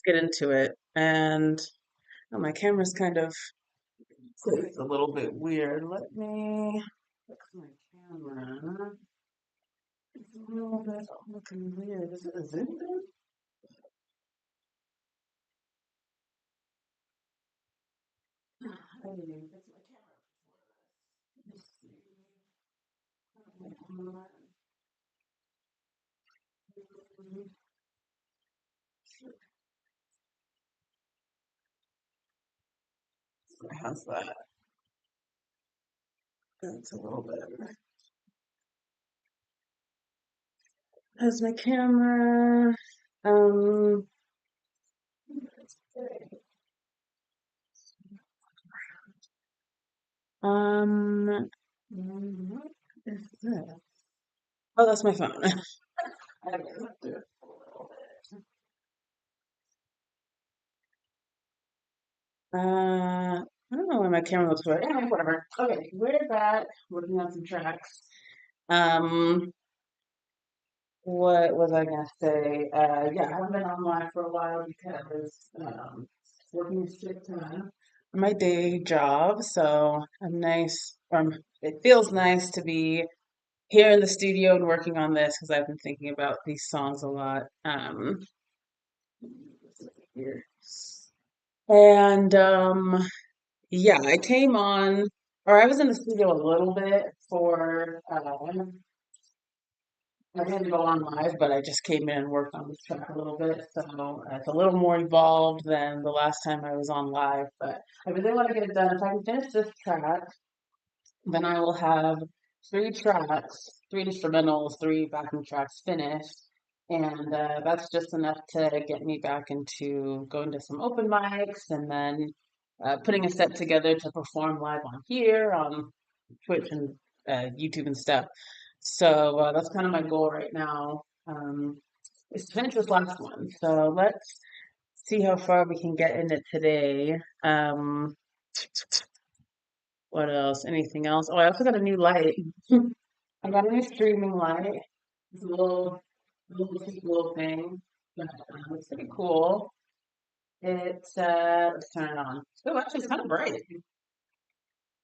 get into it. And oh, my camera's kind of it's a little bit weird. Let me fix my camera. It's a little bit looking weird. Is it a zoom in? I didn't even fix my camera. Let's see. How's that? That's a little better. How's my camera? Um, um, what is this? Oh, that's my phone. Okay, let's do it a little bit. I don't know why my camera looks weird. Anyway, whatever. Okay, we're back working on some tracks. Um, what was I gonna say? Yeah, I haven't been online for a while because working a strict time for my day job. So I'm nice. It feels nice to be here in the studio and working on this because I've been thinking about these songs a lot. Here. And yeah, I came on, or I was in the studio a little bit for, I didn't go on live, but I just came in and worked on this track a little bit. So it's a little more evolved than the last time I was on live. But I really want to get it done. If I can finish this track, then I will have three tracks, three instrumentals, three backing tracks finished. And that's just enough to get me back into going to some open mics and then putting a set together to perform live on here, on Twitch and YouTube and stuff. So that's kind of my goal right now, is to finish this last one. So let's see how far we can get in it today. What else? Anything else? Oh, I also got a new light. I got a new streaming light. It's a little thing. But, it's pretty cool. Let's turn it on. Oh, actually, it's kind of bright.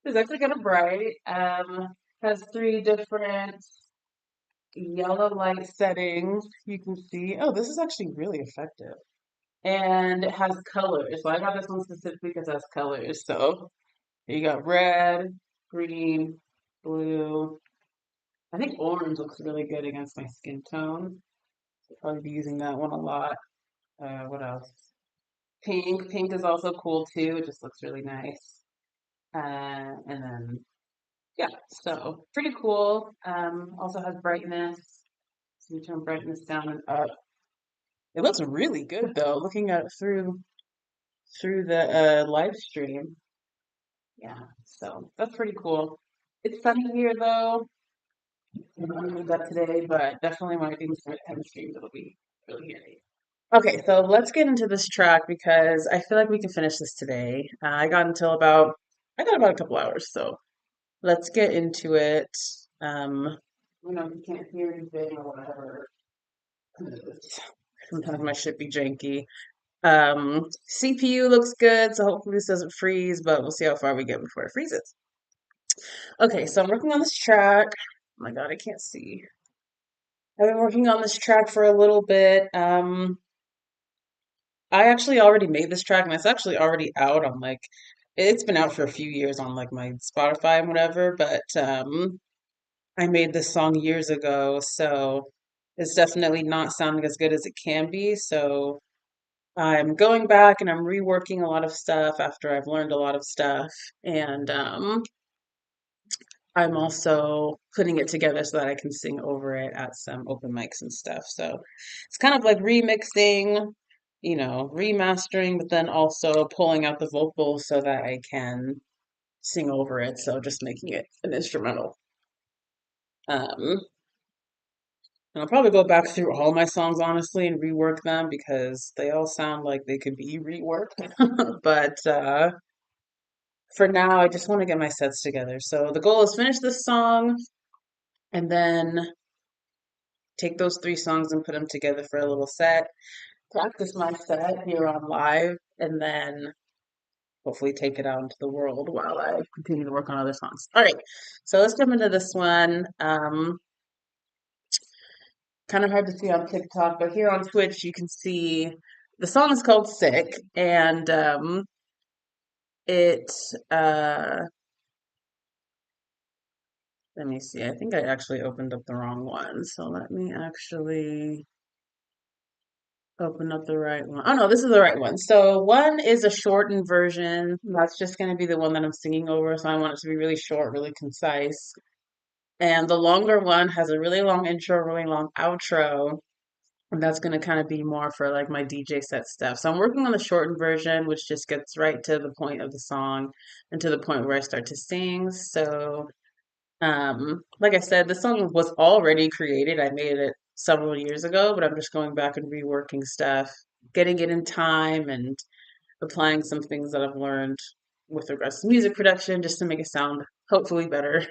It's actually kind of bright. Has three different yellow light settings. You can see. Oh, this is actually really effective. And it has colors. So I got this one specifically because it has colors. So you got red, green, blue. I think orange looks really good against my skin tone. So probably be using that one a lot. What else? Pink. Pink is also cool too. It just looks really nice. And then yeah, so pretty cool. Also has brightness. So you turn brightness down and up. It looks really good though, looking at it through the live stream. Yeah, so that's pretty cool. It's sunny here though. I don't need that today, but definitely when I do start time streams, it'll be really handy. Okay, so let's get into this track because I feel like we can finish this today. I got about a couple hours, so let's get into it. Um, if you can't hear anything or whatever, sometimes my shit be janky. CPU looks good, so hopefully this doesn't freeze, but we'll see how far we get before it freezes. Okay, so I'm working on this track. Oh my God, I can't see. I've been working on this track for a little bit. I actually already made this track and it's actually already out on like it's been out for a few years on like my Spotify and whatever, but I made this song years ago, so it's definitely not sounding as good as it can be. So I'm going back and I'm reworking a lot of stuff after I've learned a lot of stuff. And I'm also putting it together so that I can sing over it at some open mics and stuff. So it's kind of like remixing, remastering, but then also pulling out the vocals so that I can sing over it. So just making it an instrumental. Um, and I'll probably go back through all my songs honestly and rework them because they all sound like they could be reworked. But for now, I just want to get my sets together. So the goal is finish this song and then take those three songs and put them together for a little set. practice my set here on live and then hopefully take it out into the world while I continue to work on other songs. All right, so let's jump into this one. Kind of hard to see on TikTok, but here on Twitch you can see the song is called Sick, and it let me see. I think I actually opened up the wrong one. So let me actually open up the right one. Oh no, this is the right one. So one is a shortened version. That's just going to be the one that I'm singing over. So I want it to be really short, really concise. And the longer one has a really long intro, really long outro. And that's going to kind of be more for like my DJ set stuff. So I'm working on the shortened version, which just gets right to the point of the song and to the point where I start to sing. So like I said, the song was already created. I made it several years ago, but I'm just going back and reworking stuff, getting it in time and applying some things that I've learned with regards to music production just to make it sound hopefully better.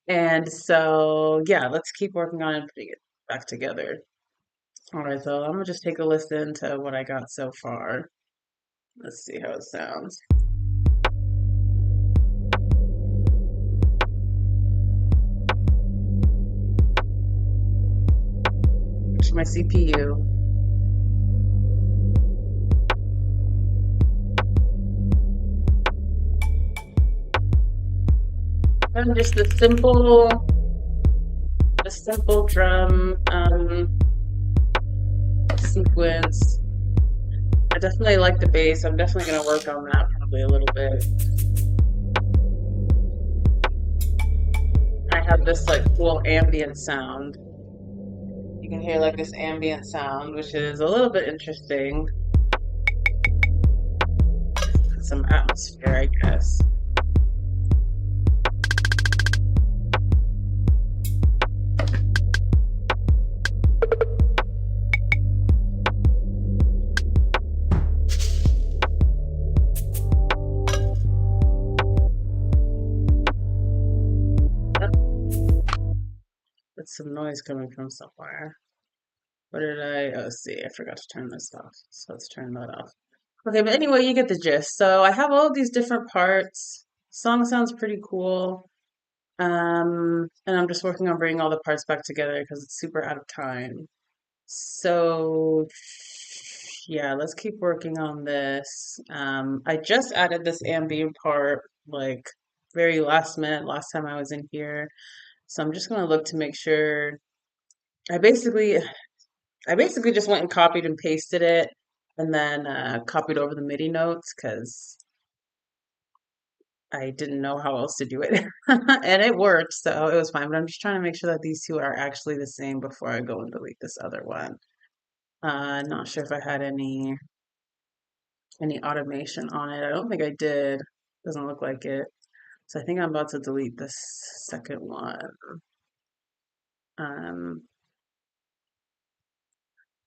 And so, yeah, let's keep working on it and putting it back together. All right, so I'm gonna just take a listen to what I got so far. Let's see how it sounds. To my CPU. And just a simple drum sequence. I definitely like the bass. I'm definitely gonna work on that probably a little bit. I have this like cool ambient sound. You can hear like this ambient sound, which is a little bit interesting. Some atmosphere, I guess. That's some noise coming from somewhere. What did I? Oh, see, I forgot to turn this off. So let's turn that off. Okay, but anyway, you get the gist. So I have all of these different parts. Song sounds pretty cool. And I'm just working on bringing all the parts back together because it's super out of time. So yeah, let's keep working on this. I just added this ambient part like very last minute, last time I was in here. So I'm just gonna look to make sure. I basically I basically just went and copied and pasted it and then copied over the MIDI notes because I didn't know how else to do it. And it worked, so it was fine. But I'm just trying to make sure that these two are actually the same before I go and delete this other one. Not sure if I had any automation on it. I don't think I did. Doesn't look like it. So I think I'm about to delete this second one. Um,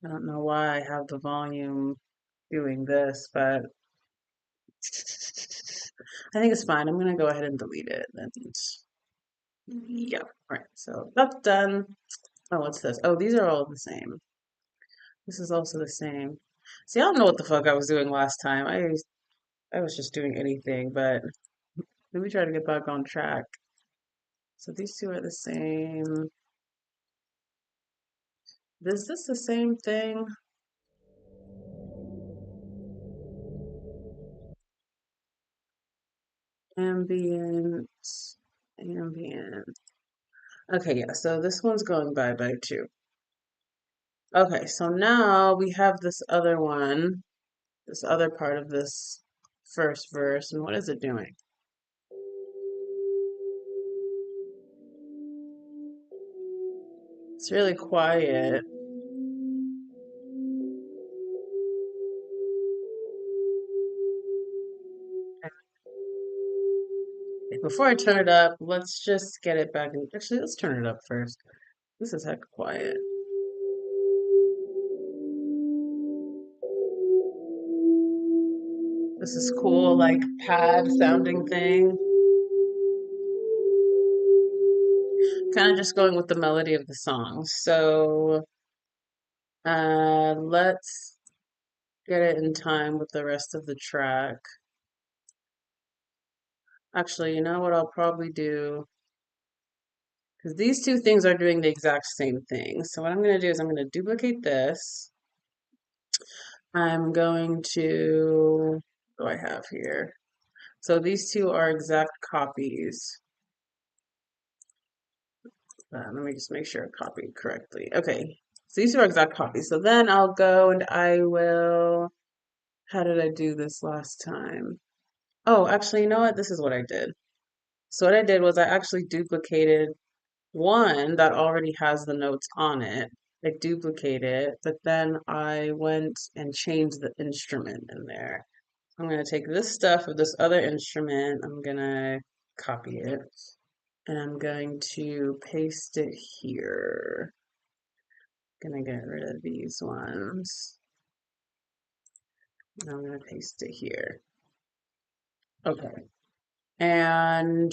I don't know why I have the volume doing this, but I think it's fine. I'm gonna go ahead and delete it. And yeah, all right. So that's done. Oh, what's this? Oh, these are all the same. This is also the same. See, I don't know what the fuck I was doing last time. I was just doing anything, but let me try to get back on track. So these two are the same. Is this the same thing? Ambient, ambient. Okay, yeah, so this one's going bye-bye too. Okay, so now we have this other one, this other part of this first verse, and what is it doing? It's really quiet. Before I turn it up, let's just get it back. Actually, let's turn it up first. This is heck quiet. This is cool, like pad sounding thing. Kind of just going with the melody of the song. So Let's get it in time with the rest of the track. Actually, you know what I'll probably do? Because these two things are doing the exact same thing. So what I'm going to do is I'm going to duplicate this. I'm going to, what do I have here? So these two are exact copies. Let me just make sure I copied correctly. Okay, so these two are exact copies. So then I'll go and I will, how did I do this last time? Oh, actually, you know what? This is what I did. So what I did was I actually duplicated one that already has the notes on it. I duplicated it, but then I went and changed the instrument in there. I'm going to take this stuff of this other instrument, I'm going to copy it, and I'm going to paste it here. I'm going to get rid of these ones. And I'm going to paste it here. Okay. And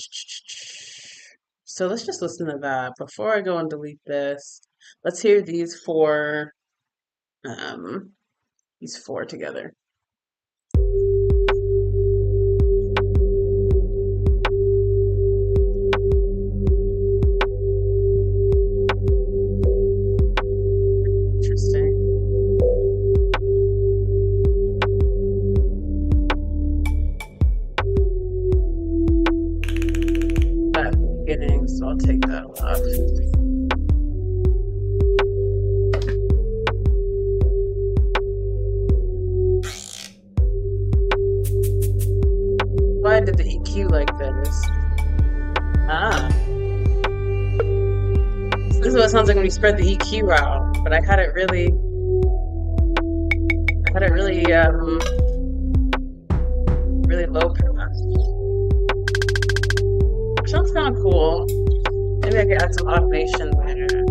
so let's just listen to that. Before I go and delete this, let's hear these four together. Interesting. At the beginning, so I'll take that off. Why did the EQ like this? Ah. So this is what it sounds like when you spread the EQ out, but I had it really really low pass. Which sounds kind of cool. Maybe I could add some automation there.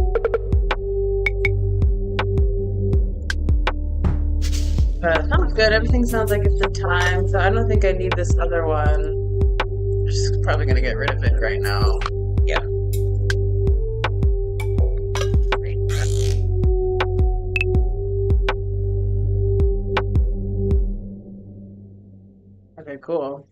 But it sounds good. Everything sounds like it's in time, so I don't think I need this other one. I'm just probably gonna get rid of it right now. Yeah. Okay, cool.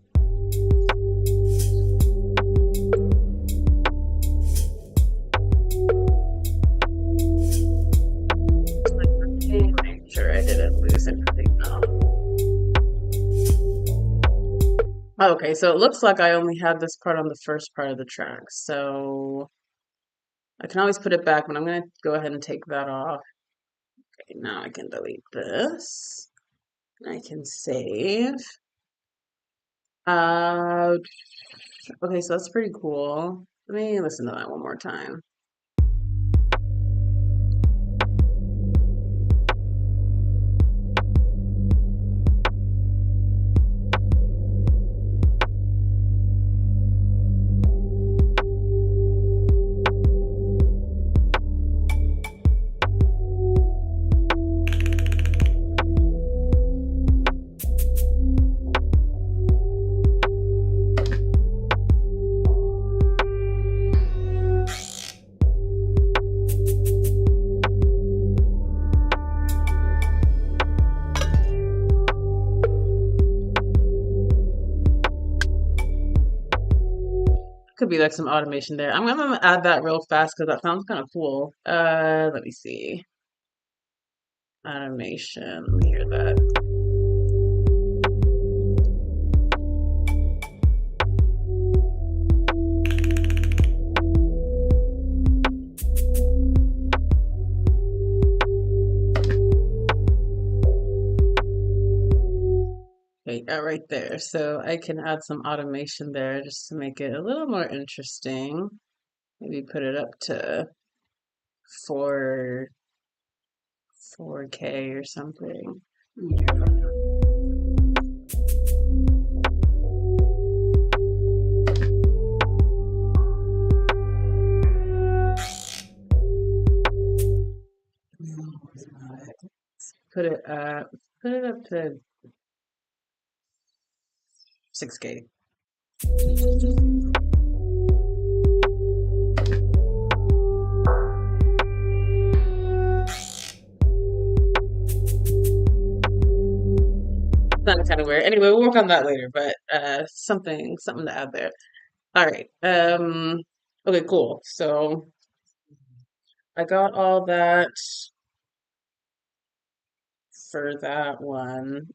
Make sure I didn't lose anything now. Okay, so it looks like I only had this part on the first part of the track, so I can always put it back, but I'm going to go ahead and take that off. Okay, now I can delete this. I can save. Okay, so that's pretty cool. Let me listen to that one more time. Could be like some automation there. I'm gonna add that real fast because that sounds kind of cool. Let me see. Automation. Let me hear that. Okay, yeah, right there. So I can add some automation there just to make it a little more interesting. Maybe put it up to 4K or something. Put it up to 6K. That kind of weird. Anyway, we'll work on that later, but something to add there. All right. Okay, cool. So I got all that for that one.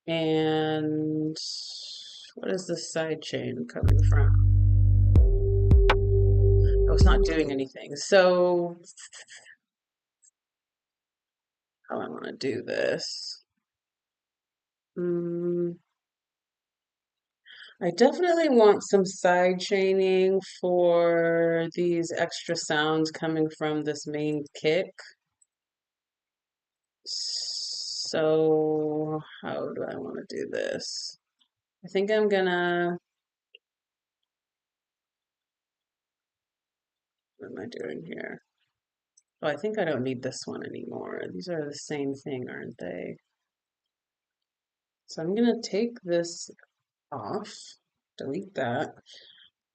And what is the side chain coming from? Oh, it's not doing anything. So how I want to do this? Mm, I definitely want some side chaining for these extra sounds coming from this main kick. So how do I want to do this? I think I'm gonna, what am I doing here? Oh, I think I don't need this one anymore. These are the same thing, aren't they? So I'm gonna take this off, delete that,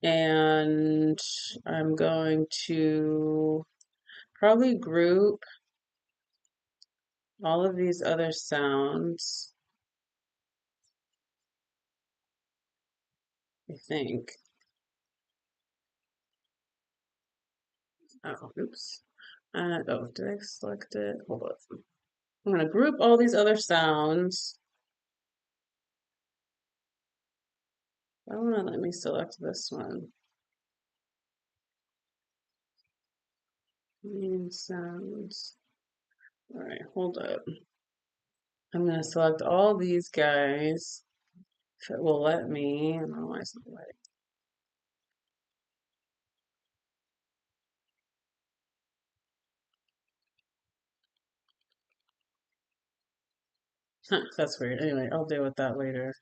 and I'm going to probably group all of these other sounds, I think. Oh, oops. Oh, did I select it? Hold on. I'm gonna group all these other sounds. I don't wanna let me select this one. Main sounds. All right, hold up. I'm gonna select all these guys. If it will let me. I don't know why it's not letting. Huh, that's weird. Anyway, I'll deal with that later.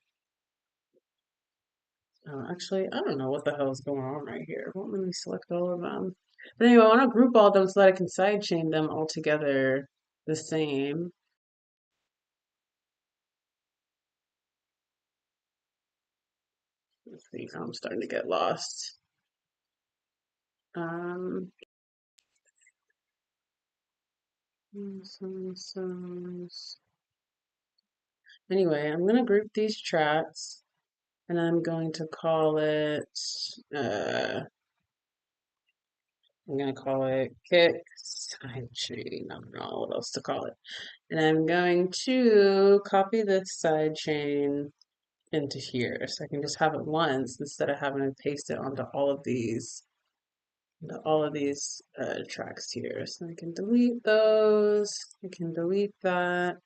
Actually, I don't know what the hell is going on right here. Won't let me select all of them. But anyway, I want to group all of them so that I can sidechain them all together the same. Let's see, I'm starting to get lost. Um, anyway, I'm gonna group these tracks and I'm going to call it, uh, I'm gonna call it kick sidechain. I don't know what else to call it. And I'm going to copy this side chain into here so I can just have it once instead of having to paste it onto all of these tracks here. So I can delete those. I can delete that.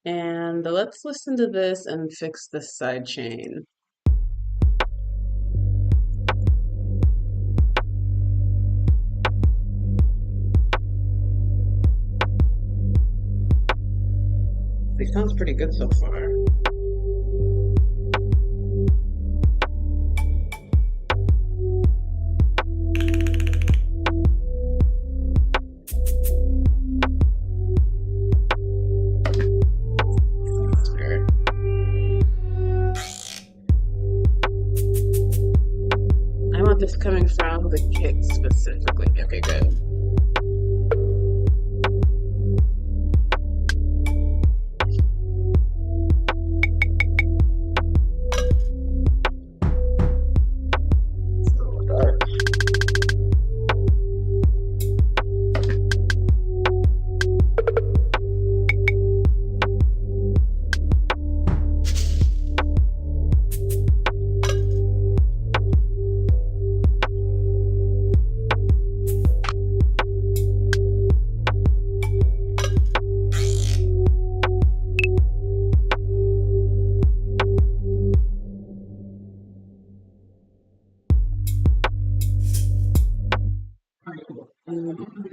And let's listen to this and fix this side chain. It sounds pretty good so far. Sure. I want this coming from the kick specifically. Okay, good.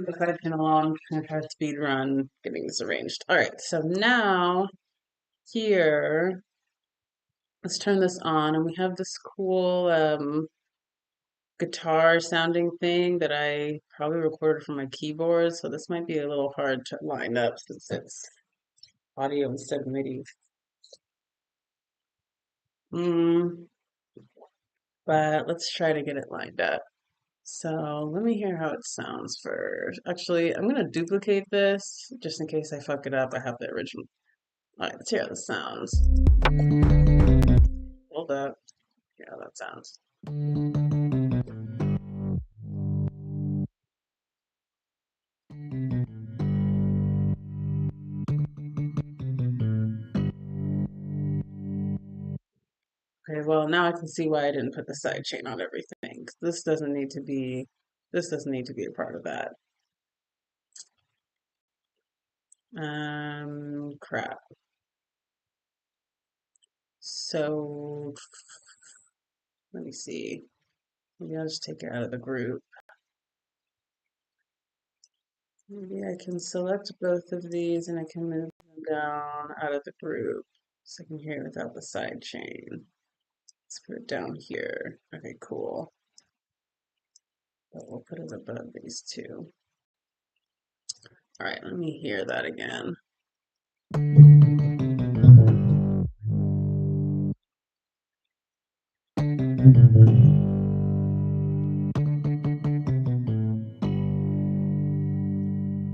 If I can along and try to speed run getting this arranged. All right, so now here, let's turn this on, and we have this cool guitar sounding thing that I probably recorded from my keyboard, so this might be a little hard to line up since it's audio instead of MIDI. Mm, but let's try to get it lined up. So let me hear how it sounds first. Actually, I'm gonna duplicate this just in case I fuck it up. I have the original. All right, let's hear how this sounds. Hold up. Yeah, that sounds. Okay, well now I can see why I didn't put the side chain on everything. 'Cause this doesn't need to be a part of that. Crap. So let me see. Maybe I'll just take it out of the group. Maybe I can select both of these and I can move them down out of the group. So I can hear it without the side chain. Let's put it down here. Okay, cool. But we'll put it above these two. All right, let me hear that again.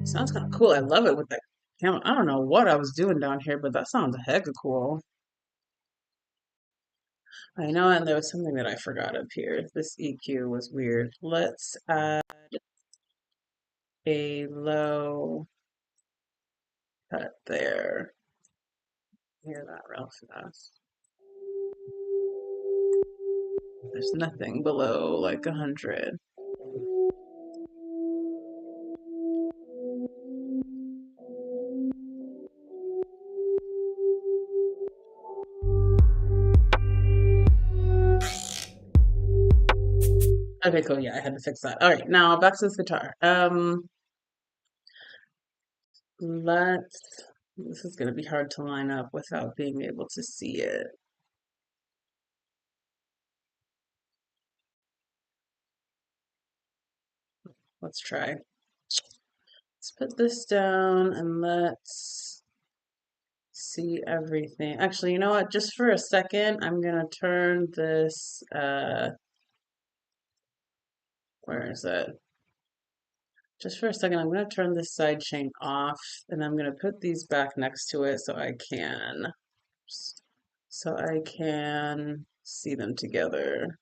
Sounds kind of cool. I love it with that camera. I don't know what I was doing down here, but that sounds hecka cool. I know, and there was something that I forgot up here. This EQ was weird. Let's add a low cut there. Hear that real fast. There's nothing below like 100. Okay, cool. Yeah, I had to fix that. All right, now back to this guitar. Let's. This is gonna be hard to line up without being able to see it. Let's try. Let's put this down and let's see everything. Actually, you know what? Just for a second, I'm gonna turn this, where is it? Just for a second, I'm gonna turn this side chain off and I'm gonna put these back next to it so I can see them together.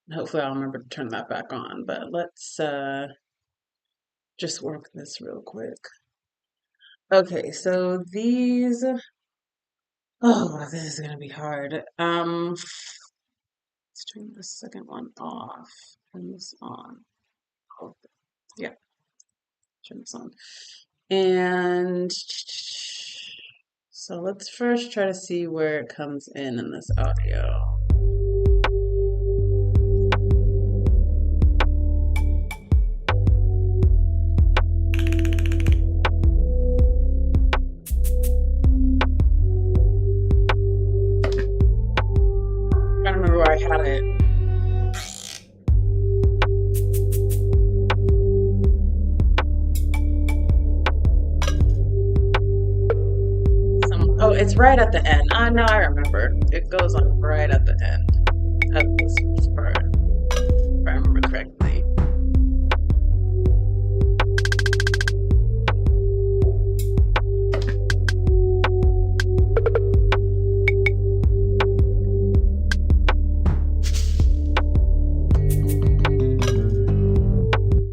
And hopefully I'll remember to turn that back on, but let's just work this real quick. Okay, so these, oh, this is gonna be hard. Let's turn the second one off. Turn this on. Oh, yeah, turn this on. And so let's first try to see where it comes in this audio. I don't remember where I had it. Oh, it's right at the end. No, I remember. It goes on right at the end of this first part, if I remember correctly.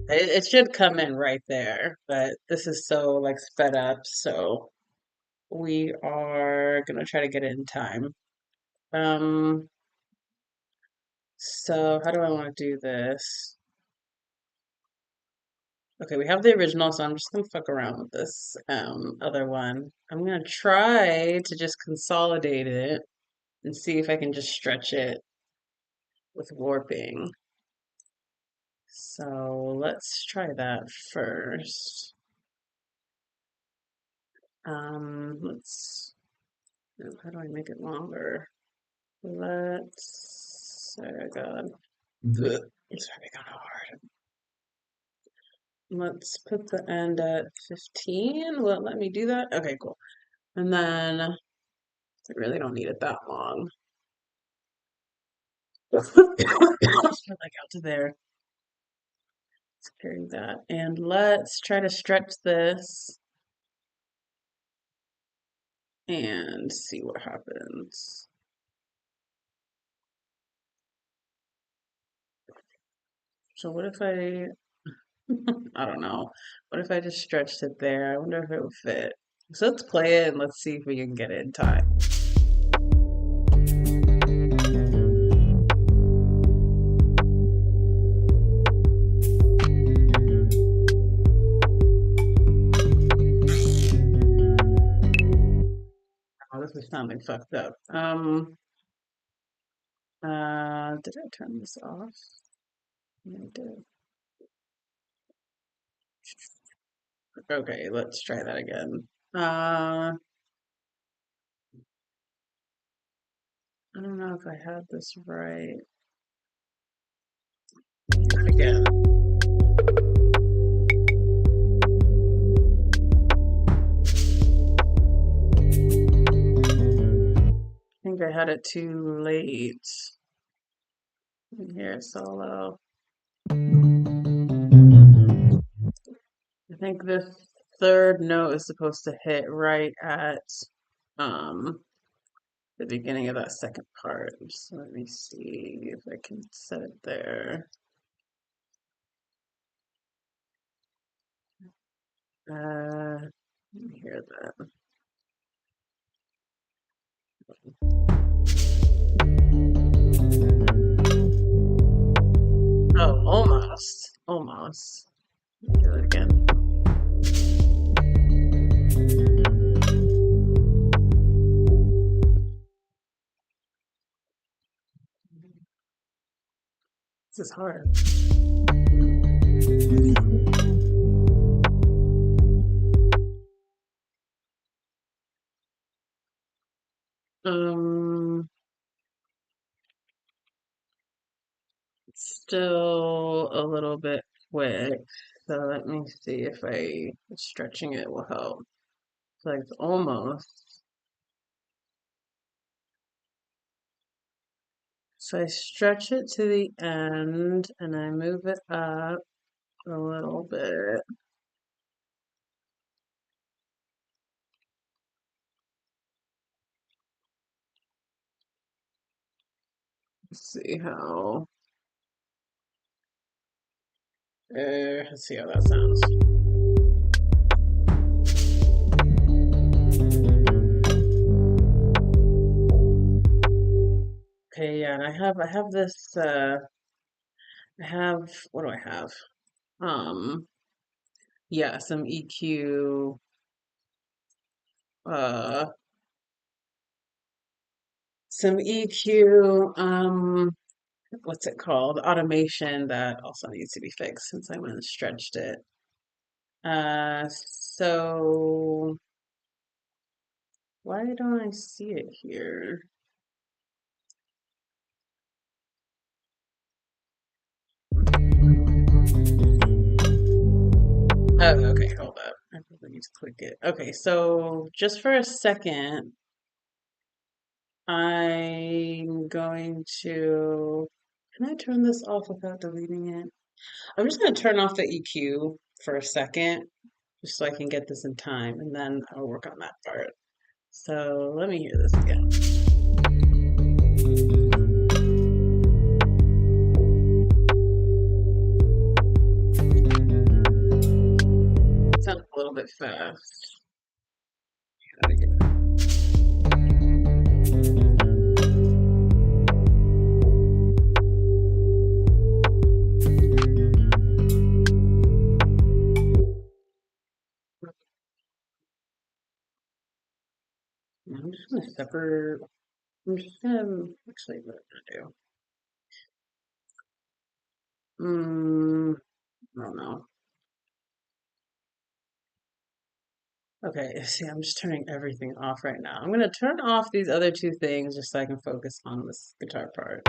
It should come in right there, but this is so like sped up, so we are gonna try to get it in time. So how do I want to do this? Okay, we have the original, so I'm just gonna fuck around with this other one. I'm gonna try to just consolidate it and see if I can just stretch it with warping. So let's try that first. How do I make it longer? Oh God. Blech. It's very kind of hard. Let's put the end at 15. Will it let me do that? Okay, cool. And then I really don't need it that long. Like out to there. Let's carry that. And let's try to stretch this and see what happens. So what if I don't know. What if I just stretched it there? I wonder if it would fit. So let's play it and let's see if we can get it in time. Oh, this is sounding fucked up. Did I turn this off? Yeah, I did. Okay, let's try that again. I don't know if I had this right. Again. I think I had it too late. Here, solo. I think this third note is supposed to hit right at um the beginning of that second part. So let me see if I can set it there. Let me hear that. Oh, almost. Almost. Let me do it again. This is hard. Um, Still a little bit quick. So let me see if stretching it will help. It's like almost. So I stretch it to the end and I move it up a little bit. See how let's see how that sounds. Okay, yeah, and I have this I have what do I have? Um yeah, some EQ uh some EQ what's it called? Automation that also needs to be fixed since I went and stretched it. So why don't I see it here? Oh, okay, hold up. I probably need to click it. Okay, so just for a second, I'm going to. Can I turn this off without deleting it? I'm just going to turn off the EQ for a second, just so I can get this in time, and then I'll work on that part. So let me hear this again. Sounds a little bit fast. I'm just gonna separate. I'm just gonna actually what I'm gonna do. I don't know. Okay, see, I'm just turning everything off right now. I'm gonna turn off these other two things just so I can focus on this guitar part.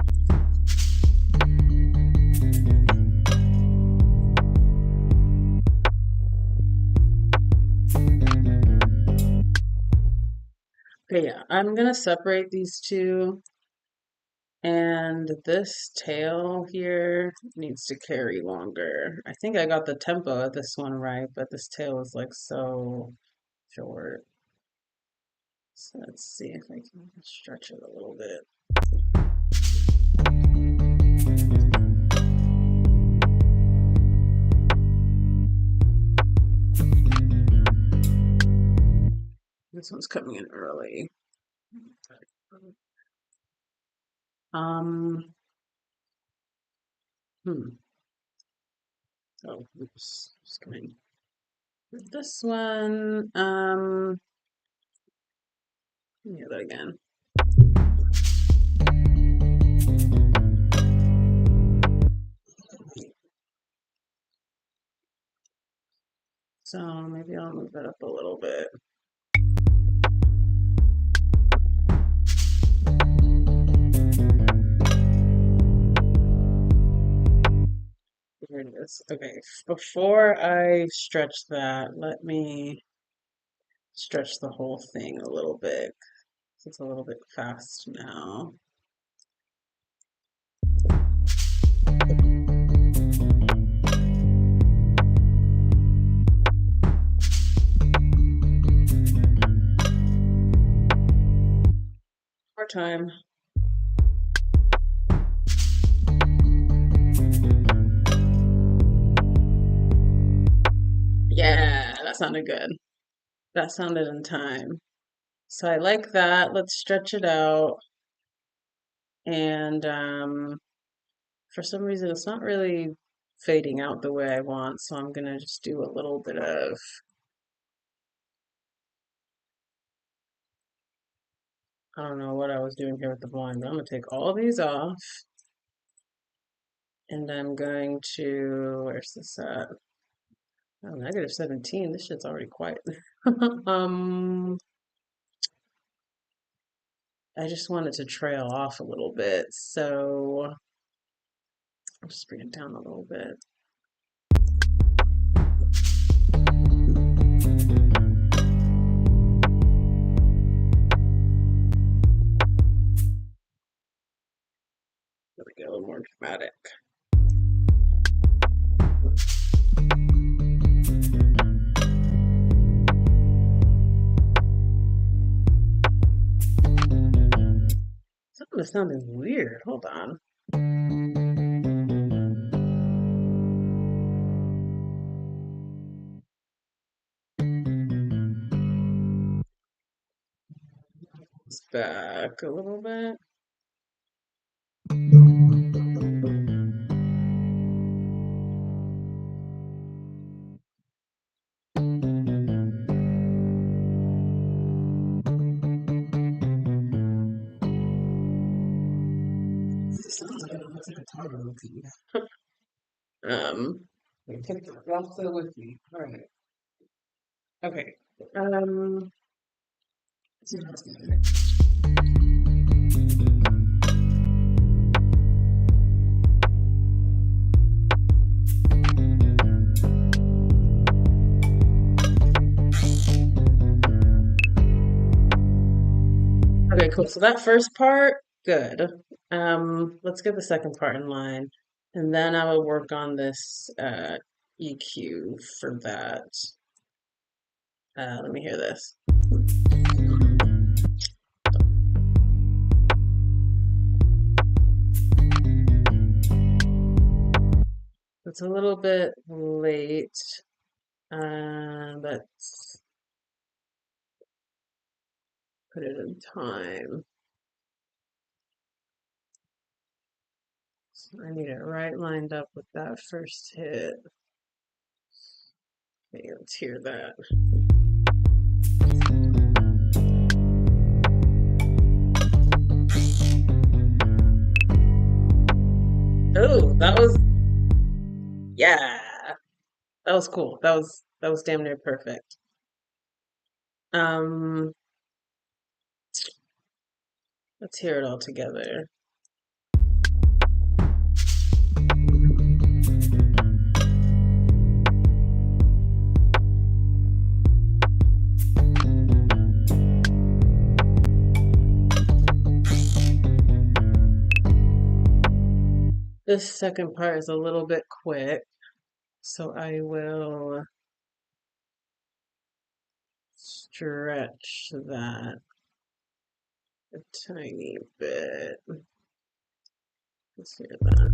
Okay, yeah, I'm gonna separate these two, and this tail here needs to carry longer. I think I got the tempo of this one right, but this tail is like so short. So let's see if I can stretch it a little bit. This one's coming in early. Um, Oh, oops, just coming with this one. Let me do that again. So maybe I'll move that up a little bit. Here it is. Okay, before I stretch that, let me stretch the whole thing a little bit. It's a little bit fast now. More time. Yeah, that sounded good. That sounded in time. So I like that. Let's stretch it out. And for some reason, it's not really fading out the way I want, so I'm gonna just do a little bit of, I don't know what I was doing here with the blind, but I'm gonna take all these off, and I'm going to, where's this at? Oh, -17. This shit's already quiet. Um, I just want it to trail off a little bit, so I'll just bring it down a little bit. There we go, a little more dramatic. Something is sounding weird. Hold on. It's back a little bit. It sounds like it looks like a guitar with you. Take the also with me. All right. Okay. Let's see what's good. Okay, cool. So that first part, good. Let's get the second part in line, and then I will work on this EQ for that. Let me hear this. It's a little bit late. Let's put it in time. So I need it right lined up with that first hit. Okay, let's hear that. Oh, that was, yeah, that was cool. That was damn near perfect. Um, let's hear it all together. This second part is a little bit quick, so I will stretch that. a tiny bit. Let's hear that.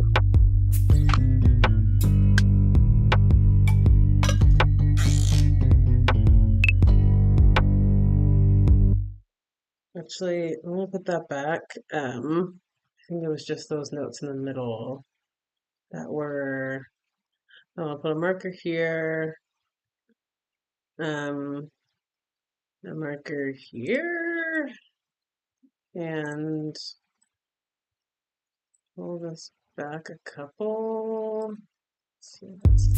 Actually, I'm gonna put that back. I think it was just those notes in the middle that were. Oh, I'll put a marker here. A marker here, and pull this back a couple. Let's see if that's.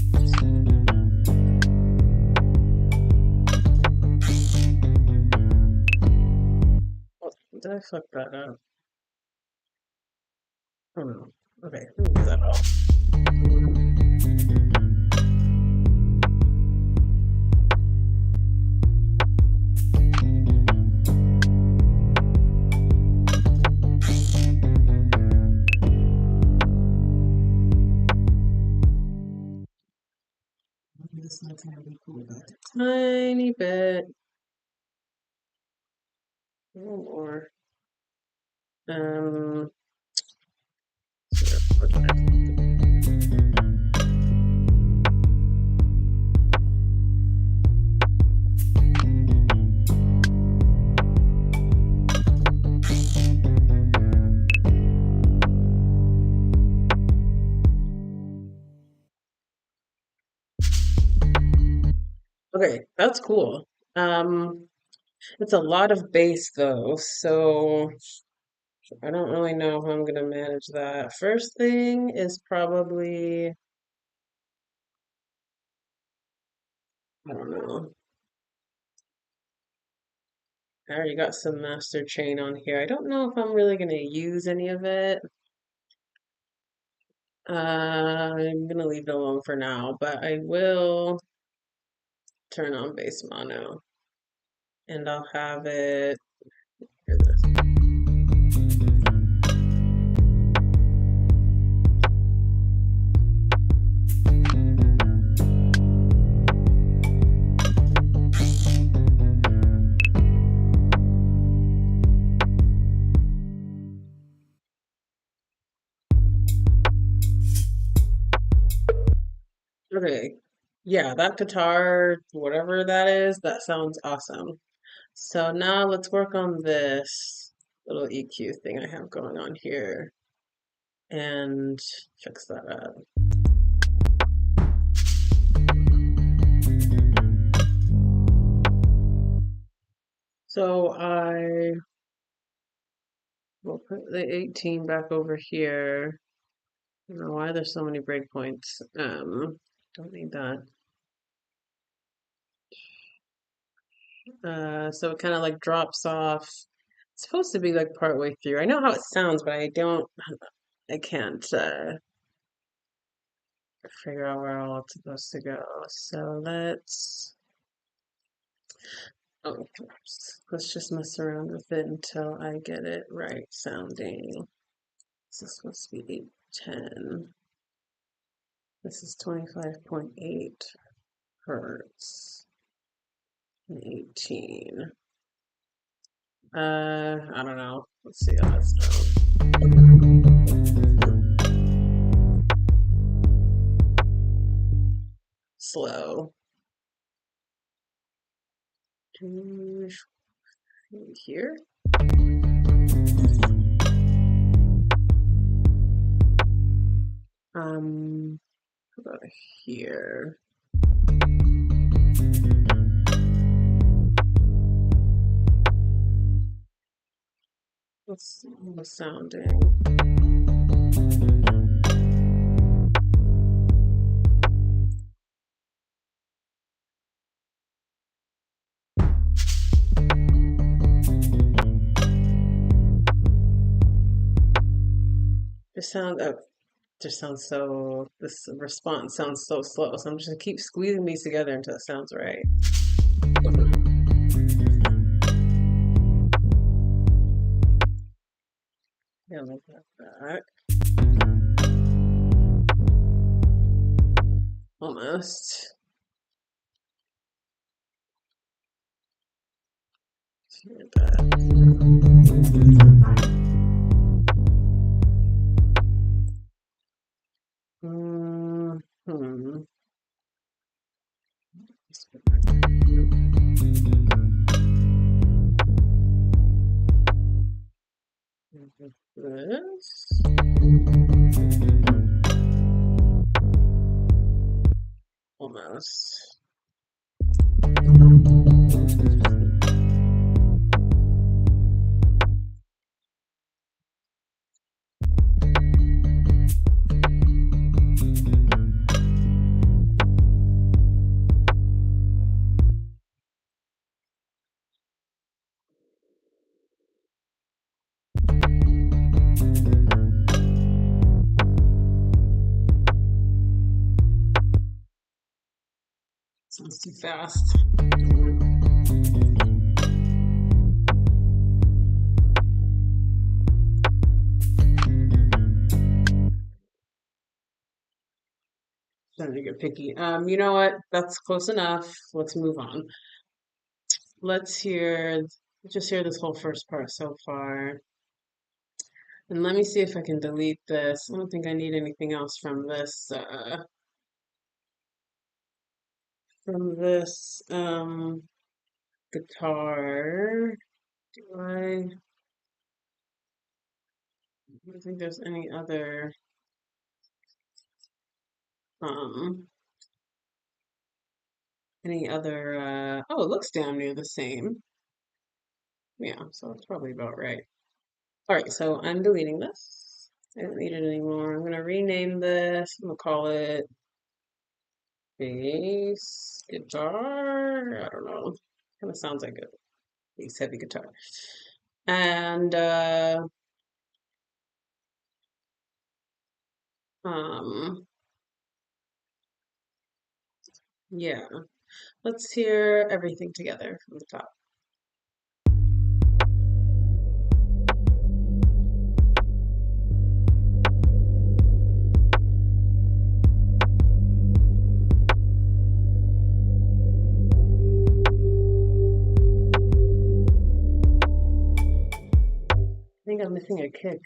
Oh, did I fuck that up? Oh no. Okay, let me do that all. This one's gonna be cool, but tiny bit. A little more. Okay, that's cool. It's a lot of bass though, so I don't really know how I'm gonna manage that. First thing is probably, I don't know. I already got some master chain on here. I don't know if I'm really gonna use any of it. I'm gonna leave it alone for now, but I will turn on bass mono and I'll have it. Hear this. Okay, yeah, that guitar, whatever that is, that sounds awesome. So now let's work on this little EQ thing I have going on here and fix that up. So I will put the 18 back over here. I don't know why there's so many breakpoints. Don't need that. So it kind of like drops off. It's supposed to be like partway through. I know how it sounds, but I can't figure out where all it's supposed to go. So oh, let's just mess around with it until I get it right sounding. This is supposed to be 810. This is 25.8 hertz. 18. I don't know. Let's see how that sounds. Slow. Here. How about here? Let's see the sounding. Just sounds so, this response sounds so slow. So I'm just gonna keep squeezing these together until it sounds right. Yeah, like that. Almost. hear that. Hmm. This. Almost. Sounds too fast. Starting to get picky. You know what? That's close enough. Let's move on. Let's hear just hear this whole first part so far. And let me see if I can delete this. I don't think I need anything else from this guitar. I don't think there's um any other oh, it looks damn near the same. Yeah, so that's probably about right. All right, so I'm deleting this. I don't need it anymore. I'm gonna rename this. I'm gonna call it bass guitar. I don't know. Kind of sounds like a bass heavy guitar. And um yeah, let's hear everything together from the top. I think I'm missing a kick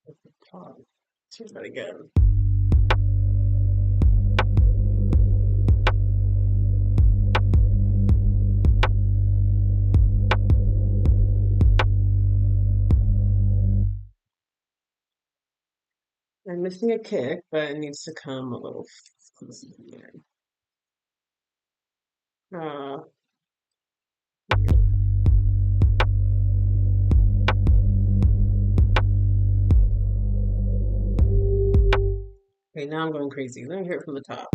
at the top. Let's hear that again. I'm missing a kick, but it needs to come a little closer here. Uh, okay, now I'm going crazy. Let me hear it from the top.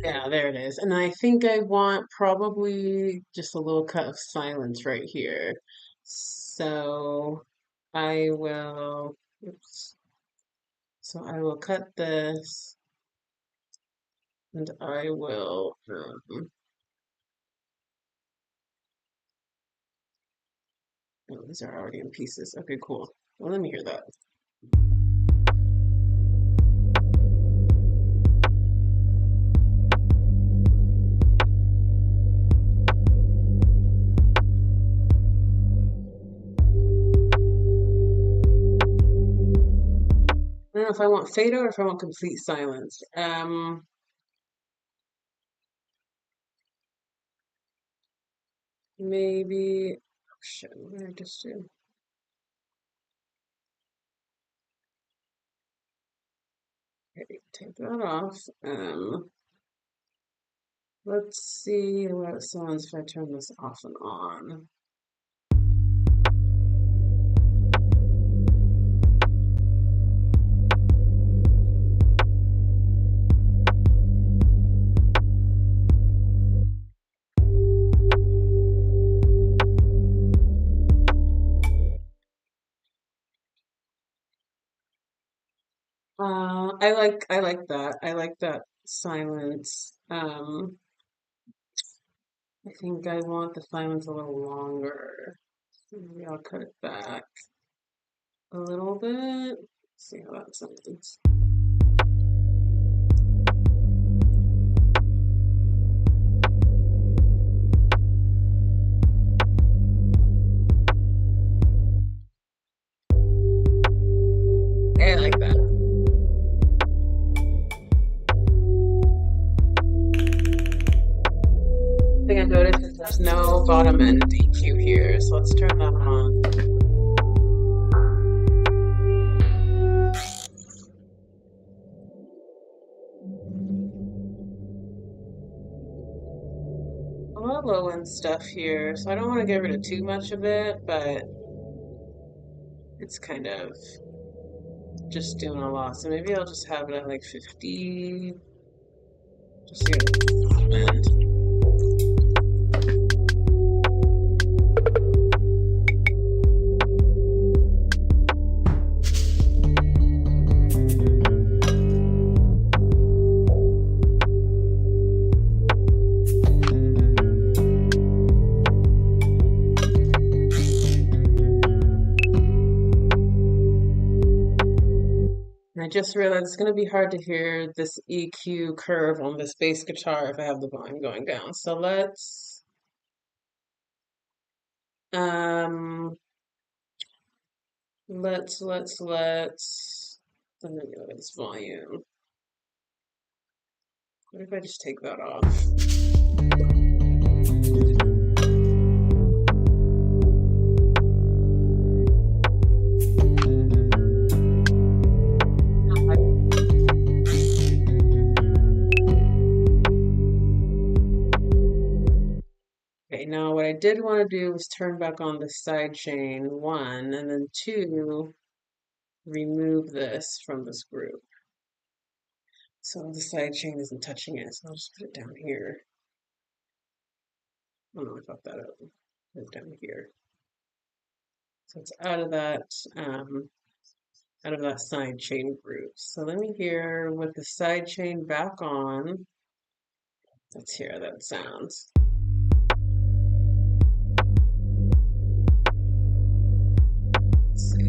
Yeah, there it is. And I think I want probably just a little cut of silence right here. So I will, oops. So I will cut this and I will, oh, these are already in pieces. Okay, cool. Well, let me hear that. I don't know if I want fade or if I want complete silence. Maybe, oh shit, what did I just do? Okay, take that off. Let's see what sounds if I turn this off and on. I like that. I like that silence. I think I want the silence a little longer. Maybe I'll cut it back a little bit. See how that sounds. I like that. The thing I noticed is there's no bottom end EQ here, so let's turn that on. A lot of low end stuff here, so I don't want to get rid of too much of it, but it's kind of just doing a lot. So maybe I'll just have it at like 50, just to get the top end. And I just realized it's going to be hard to hear this EQ curve on this bass guitar if I have the volume going down. So um, let's, let me look at this volume. What if I just take that off? Okay, now what I did want to do was turn back on the side chain, one, and then two, remove this from this group. So the side chain isn't touching it, so I'll just put it down here. Oh no, I fucked that up. Put it down here. So it's out of that side chain group. So let me hear with the side chain back on. Let's hear how that sounds. Let's see.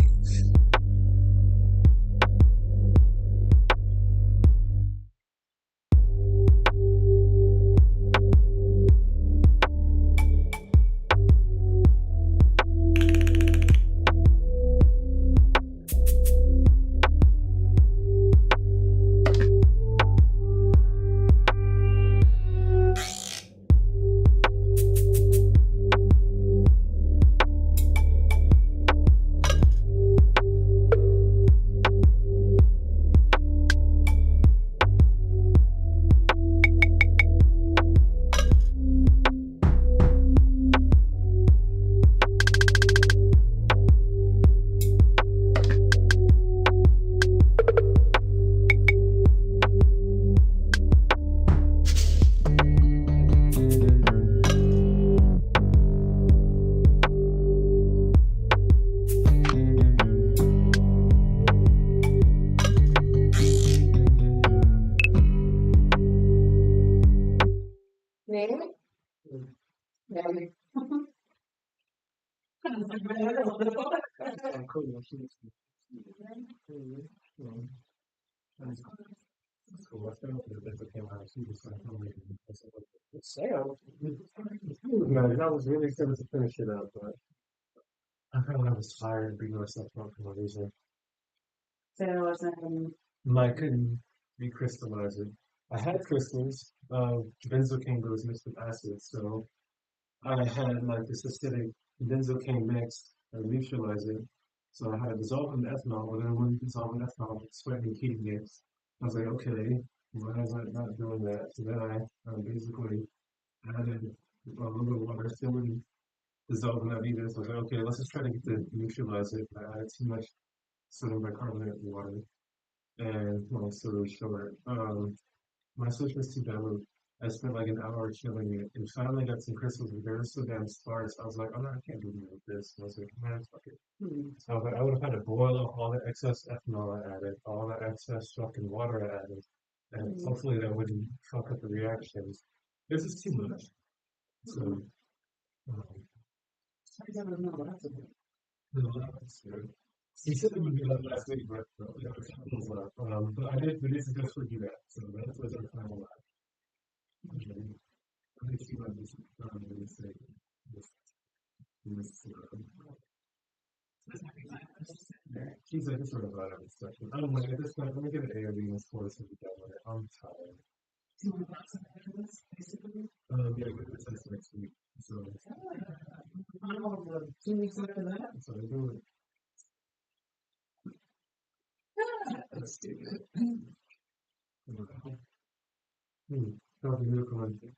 Name? Name. So, man, I was really excited to finish it up, but I felt like I was tired beating myself up for no reason. So it wasn't. I couldn't recrystallize it. I had crystals. Benzocaine goes mixed with acid, so I had like this acidic benzocaine mix and neutralize it. So I had to dissolve in ethanol, but then when you dissolve in ethanol, it's sweating heat mix. I was like, okay, why is that not doing that? So then I basically added a little bit of water, still wouldn't dissolve in that either. So I was like, okay, let's just try to get to neutralize it. I added too much sodium bicarbonate water, and long story short, my switch was too dilute. I spent like an hour chilling it, and finally got some crystals, but they were so damn sparse. I was like, oh no, I can't do more with this. And I was like, man, fuck it. So I was like, I would have had to boil off all the excess ethanol I added, all the excess fucking water I added, and hopefully that wouldn't fuck up the reactions. This is too much. So, um, No, that's good. He said it would be like last week, but yeah, it was left. But I did, but this is just for you guys, so that's what's our final lap. Okay. I think you might be this thing. This, she's like, sort of out of discussion. I'm like, at this point, let me get an A or B in this course and be done with it. I'm tired. Yeah, but it's next week. So, 2 weeks after that, so I do it. Let's do it. How do you recommend it?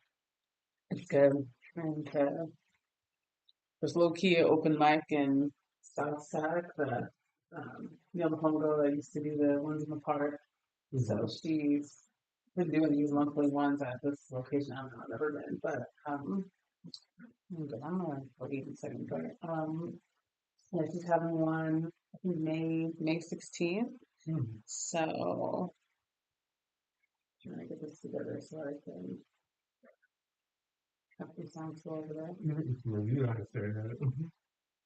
It's good. And there's low key an open mic in Southside, the the homegirl that used to do the ones in the park. So she's been doing these monthly ones at this location. I don't know, I've never been, but I'm gonna wait a second. But yeah, she's having one. I think May 16th. So trying to get this together so I can have the songs go over there. You don't have to say that.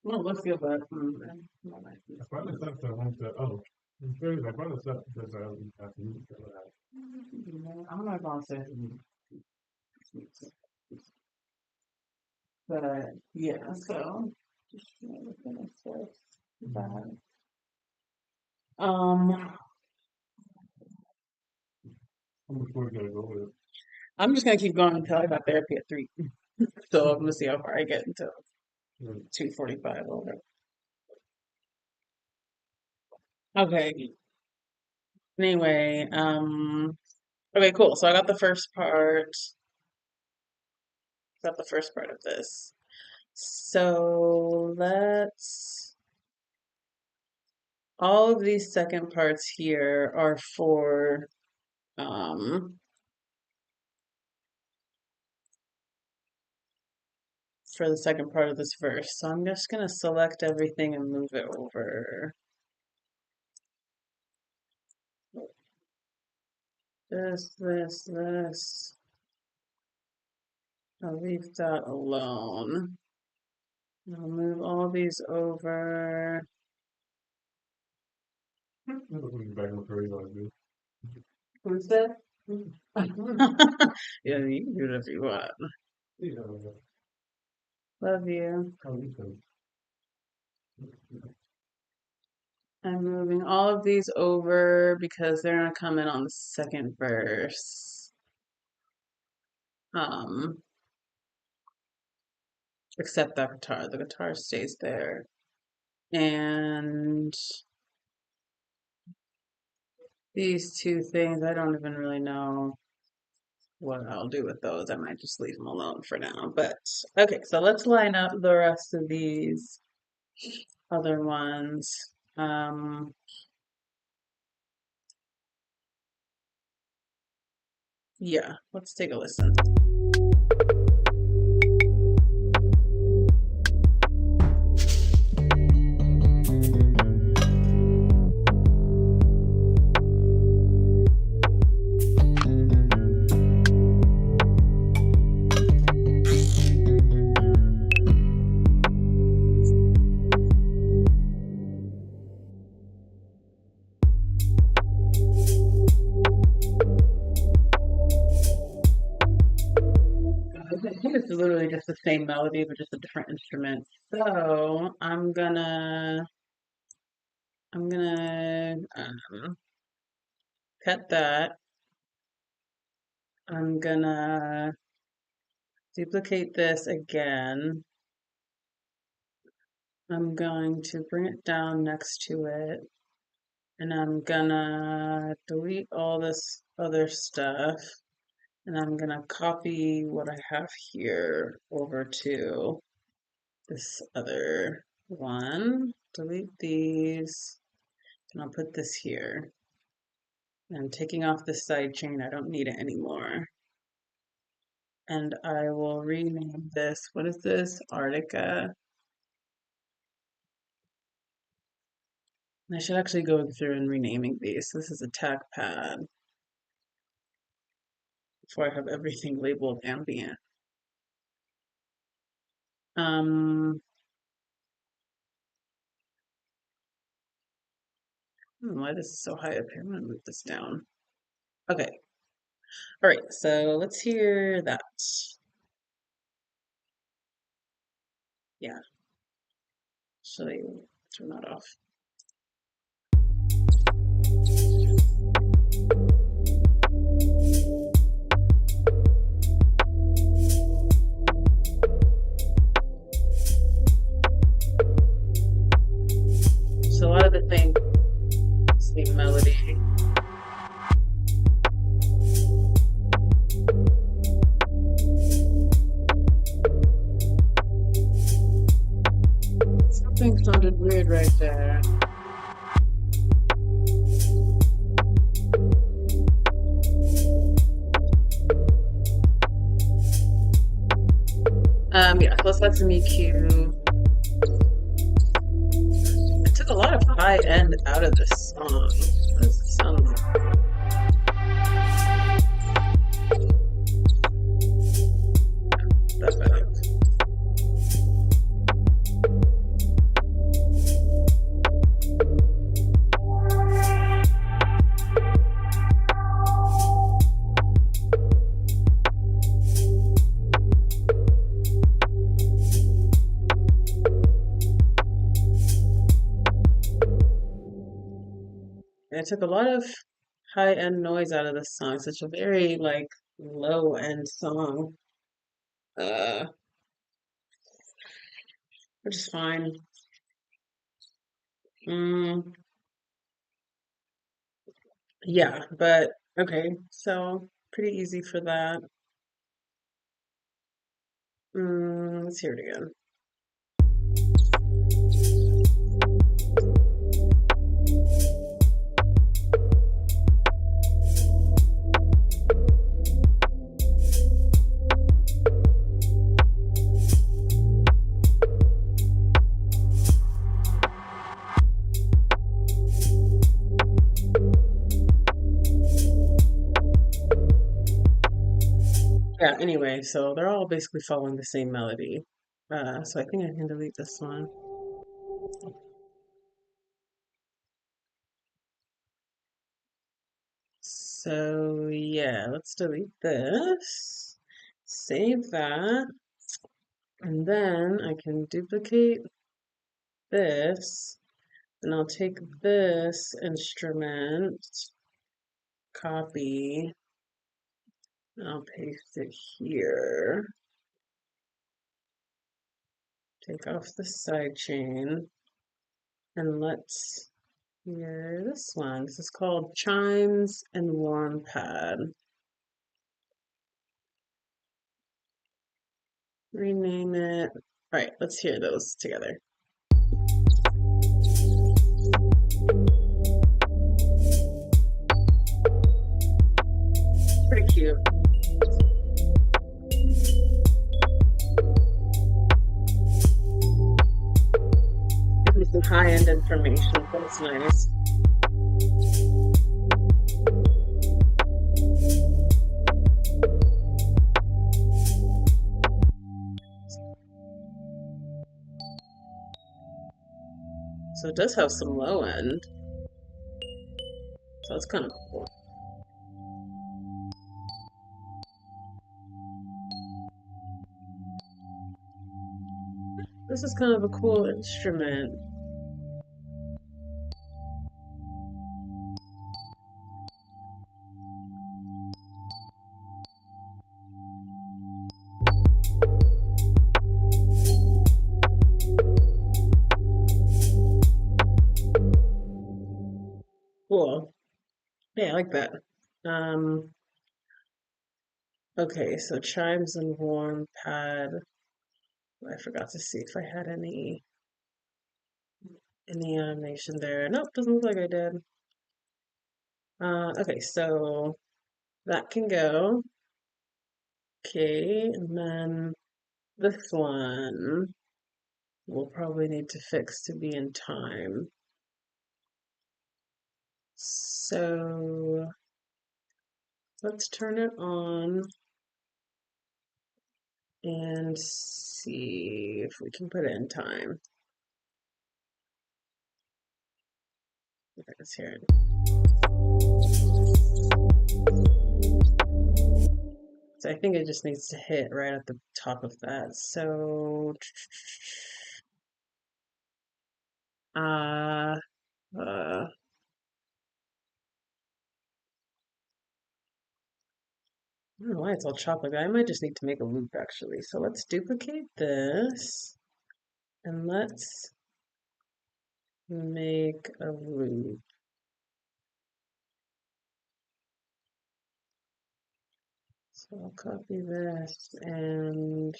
No, let's go back. I probably thought that I went to, oh, I'm sure I probably thought because I was after you. I'm not gonna say but yeah, so just looking at that. Before we gotta go with it. I'm just gonna keep going until I got therapy at 3. So I'm gonna see how far I get until 2:45 or whatever. Okay. Anyway, okay, cool. So I got the first part. Got the first part of this. So all of these second parts here are um for the second part of this verse. So I'm just gonna select everything and move it over. This. I'll leave that alone. I'll move all these over. Who's that? Yeah, you can do whatever you want. Love you. I'm moving all of these over because they're gonna come in on the second verse. Except that guitar. The guitar stays there. And these two things, I don't even really know what I'll do with those. I might just leave them alone for now. But okay, so let's line up the rest of these other ones. Yeah, let's take a listen. I think it's literally just the same melody, but just a different instrument. So I'm gonna cut that. I'm gonna duplicate this again. I'm going to bring it down next to it. And I'm gonna delete all this other stuff. And I'm gonna copy what I have here over to this other one. Delete these. And I'll put this here. And I'm taking off this side chain. I don't need it anymore. And I will rename this. What is this? Arctica. I should actually go through and renaming these. This is a tack pad. Before I have everything labeled ambient. I don't know why this is so high up here. I'm gonna move this down. Okay. All right. So let's hear that. Yeah. Should I turn that off? So a lot of the things, the melody. Something sounded weird right there. Yeah, so let's let some EQ. I took a lot of high end out of this song. What does it sound like? That better. And I took a lot of high end noise out of this song. Such a very like low end song. Uh, which is fine. Mm, yeah, but okay, so pretty easy for that. Let's hear it again. Yeah, anyway, so they're all basically following the same melody. So I think I can delete this one. So yeah, let's delete this. Save that. And then I can duplicate this. And I'll take this instrument, copy, and I'll paste it here. Take off the side chain. And let's hear this one. This is called Chimes and Warm Pad. Rename it. All right, let's hear those together. Pretty cute. Gives me some high-end information, but it's nice. So it does have some low end. So it's kind of cool. This is kind of a cool instrument. Cool. Yeah, I like that. Um, okay, so chimes and warm pad. I forgot to see if I had any animation there. Nope, doesn't look like I did. Okay, so that can go. Okay, and then this one we'll probably need to fix to be in time. So let's turn it on and see if we can put it in time. Okay, let's hear it. So I think it just needs to hit right at the top of that. So, uh, uh, I don't know why it's all chopped like that. I might just need to make a loop actually. So let's duplicate this and let's make a loop. So I'll copy this and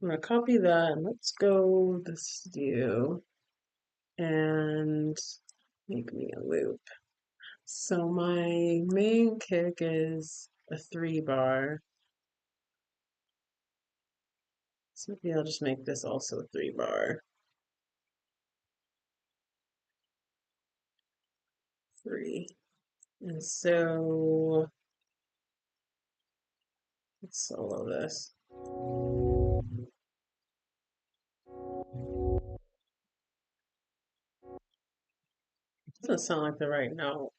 I'm gonna copy that and let's go this view and make me a loop. So my main kick is a 3 bar. So maybe I'll just make this also a 3 bar. 3. And so let's solo this. Doesn't sound like the right note.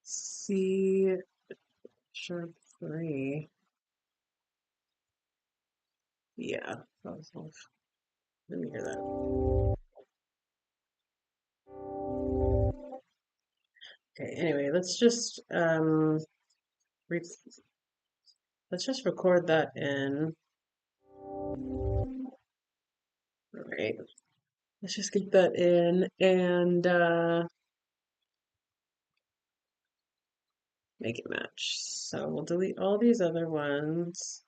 C sharp 3. Yeah, that was off. Let me hear that. Okay, anyway, re let's just record that in. All right. Let's just get that in and make it match. So we'll delete all these other ones.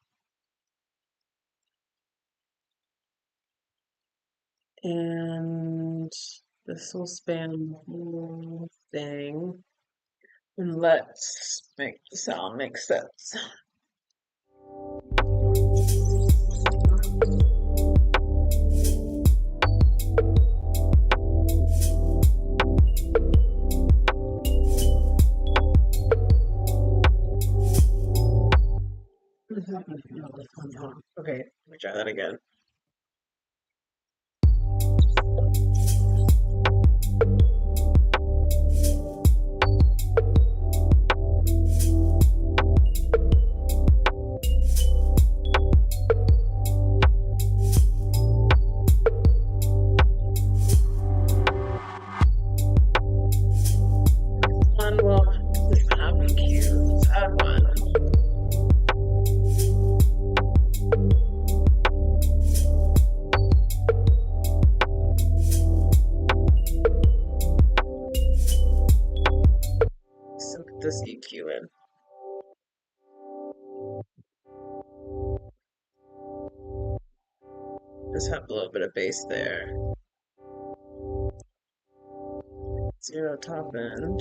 And this will span the whole thing. And let's make the sound make sense. Okay, let me try that again. One will just have EQ. Add one. So put this EQ in. Just have a little bit of bass there. Zero top end.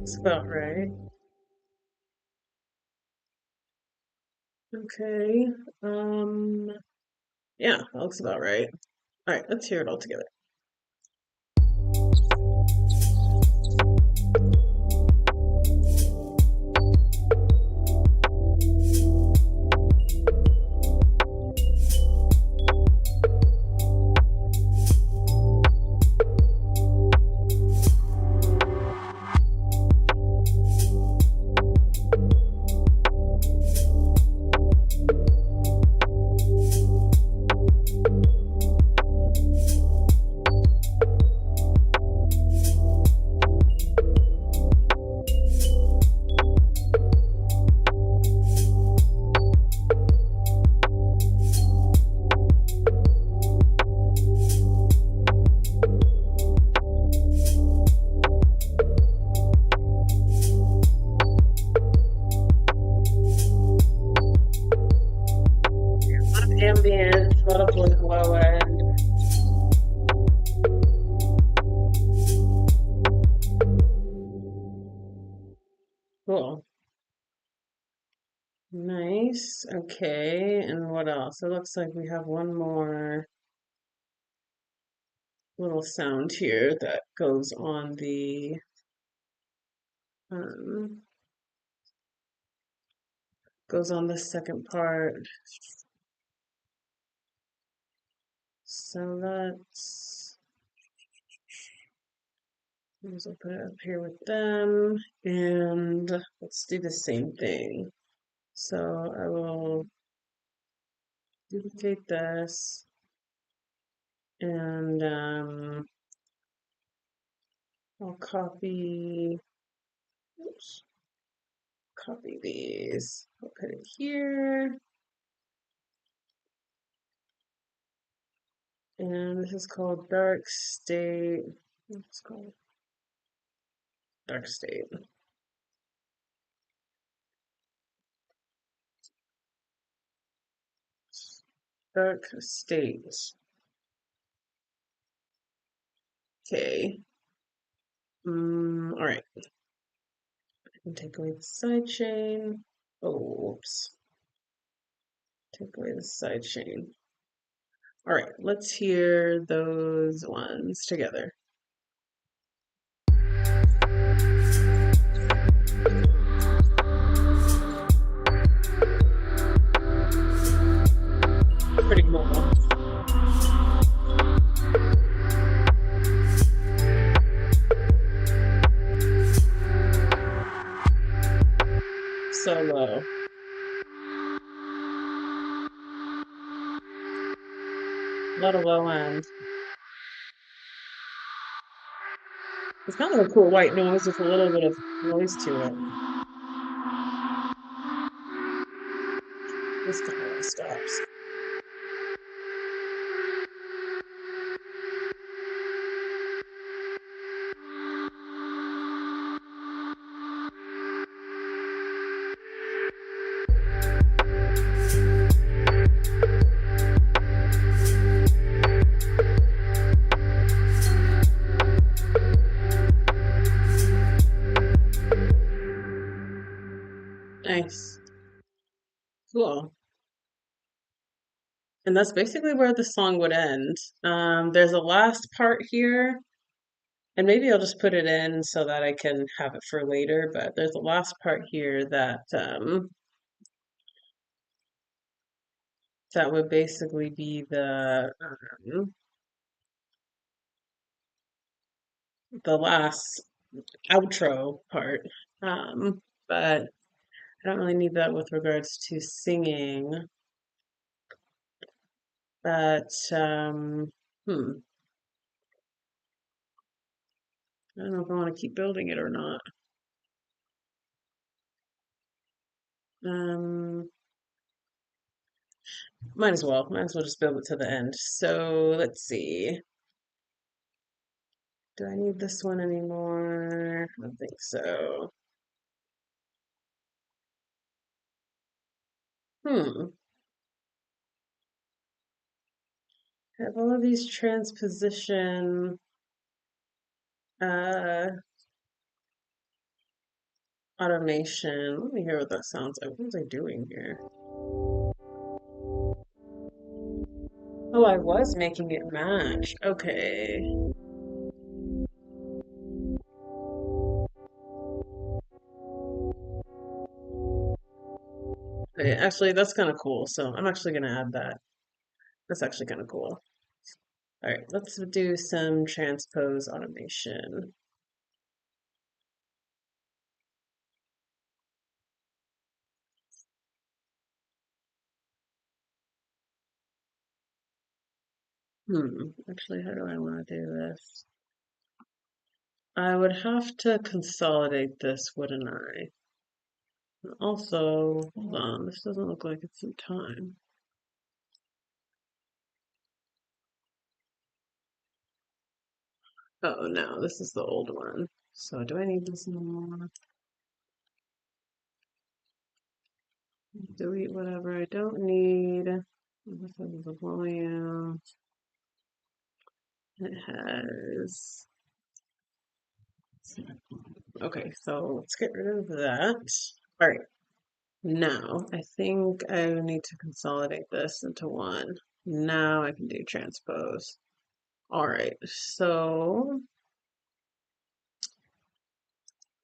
It's about right. Okay. Yeah, that looks about right. All right, let's hear it all together. A lot of ambient, a lot of low end. Cool. Nice. Okay, and what else? It looks like we have one more. little sound here that um, goes on the second part. So let's put it up here with them, and let's do the same thing. So I will duplicate this, and I'll oops, copy these. I'll put it here, and this is called Dark State. It's called Dark State. Dark State. Okay. All right. I can take away the side chain. Oh, oops. Take away the side chain. All right, let's hear those ones together. Pretty cool. So low. A lot of low end. It's kind of a cool white noise with a little bit of noise to it. This kind of stops. Nice. Cool. And that's basically where the song would end. There's a last part here, and maybe I'll just put it in so that I can have it for later, but there's a last part here that would basically be the last outro part. But I don't really need that with regards to singing. But I don't know if I want to keep building it or not. Um, might as well. Might as well just build it to the end. So let's see. Do I need this one anymore? I don't think so. Hmm. I have all of these transposition uh automation. Let me hear what that sounds like. What was I doing here? Oh, I was making it match. Okay. Okay, actually, that's kind of cool. So I'm actually going to add that. That's actually kind of cool. All right, let's do some transpose automation. Actually, how do I want to do this? I would have to consolidate this, wouldn't I? And also, hold on, this doesn't look like it's in time. Oh no, this is the old one. So do I need this anymore? Delete whatever I don't need. This is the volume. It has. Okay, so let's get rid of that. All right, now I think I need to consolidate this into one. Now I can do transpose. All right, so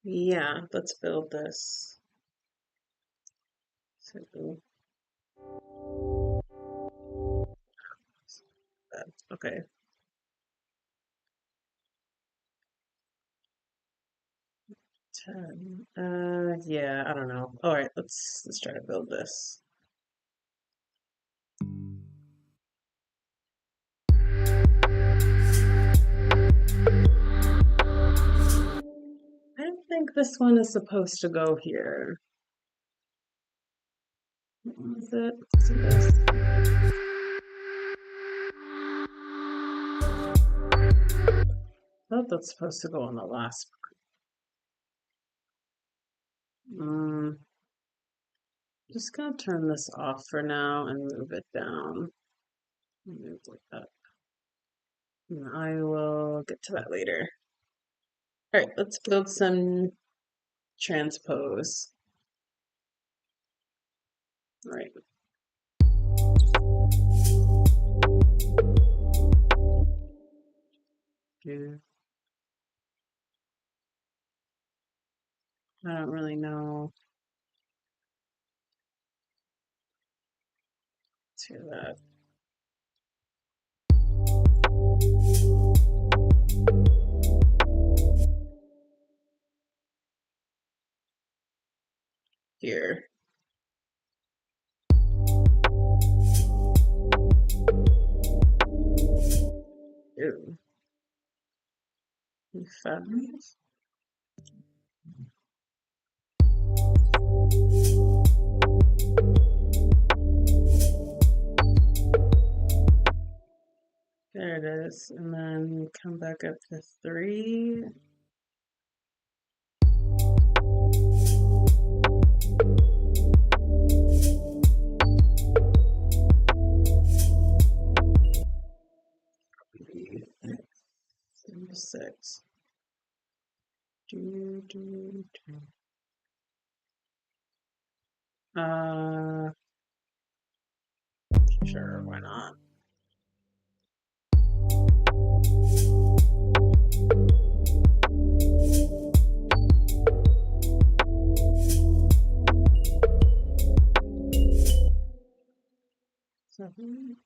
yeah, let's build this. So, okay. Yeah, I don't know. All right, let's try to build this. I don't think this one is supposed to go here. What is it? Let's do this. I thought that's supposed to go on the last. Just gonna turn this off for now and move it down. Move like that. And I will get to that later. All right, let's build some transpose. All right. Yeah. I don't really know. Let's hear that. Here. Ew. You found. There it is. And then come back up to 3. Six. Sure, why not? Seven.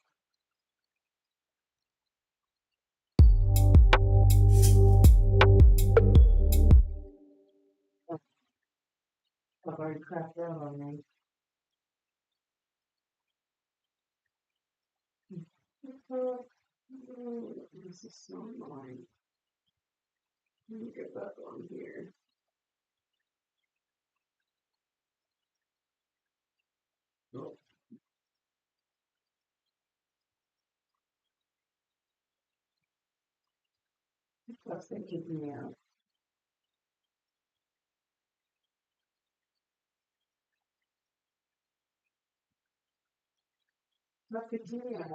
I've already cracked out on me. This is so annoying. Let me get that one here. Oh. That's keeping me out. That's keeping me out.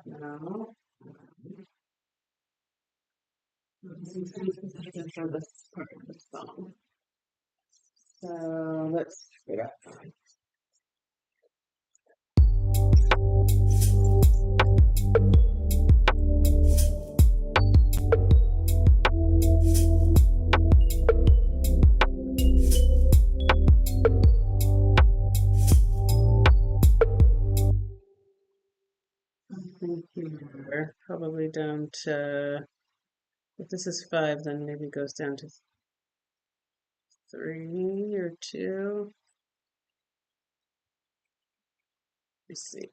Now. For this part of the song. So let's figure out. Here, probably down to, if this is 5, then maybe it goes down to 3 or 2. Let's see.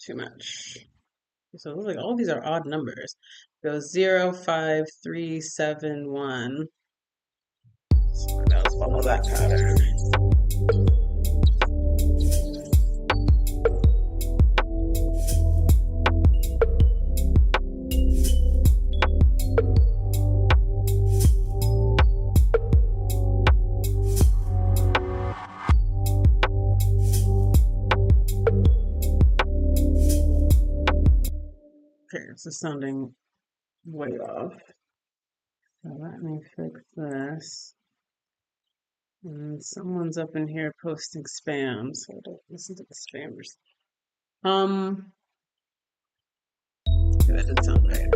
Too much. So it looks like all these are odd numbers. Go 0, 5, 3, 7, 1. So now let's follow that pattern. This is sounding way off. So let me fix this. And someone's up in here posting spam, so I don't listen to the spammers. That didn't sound right.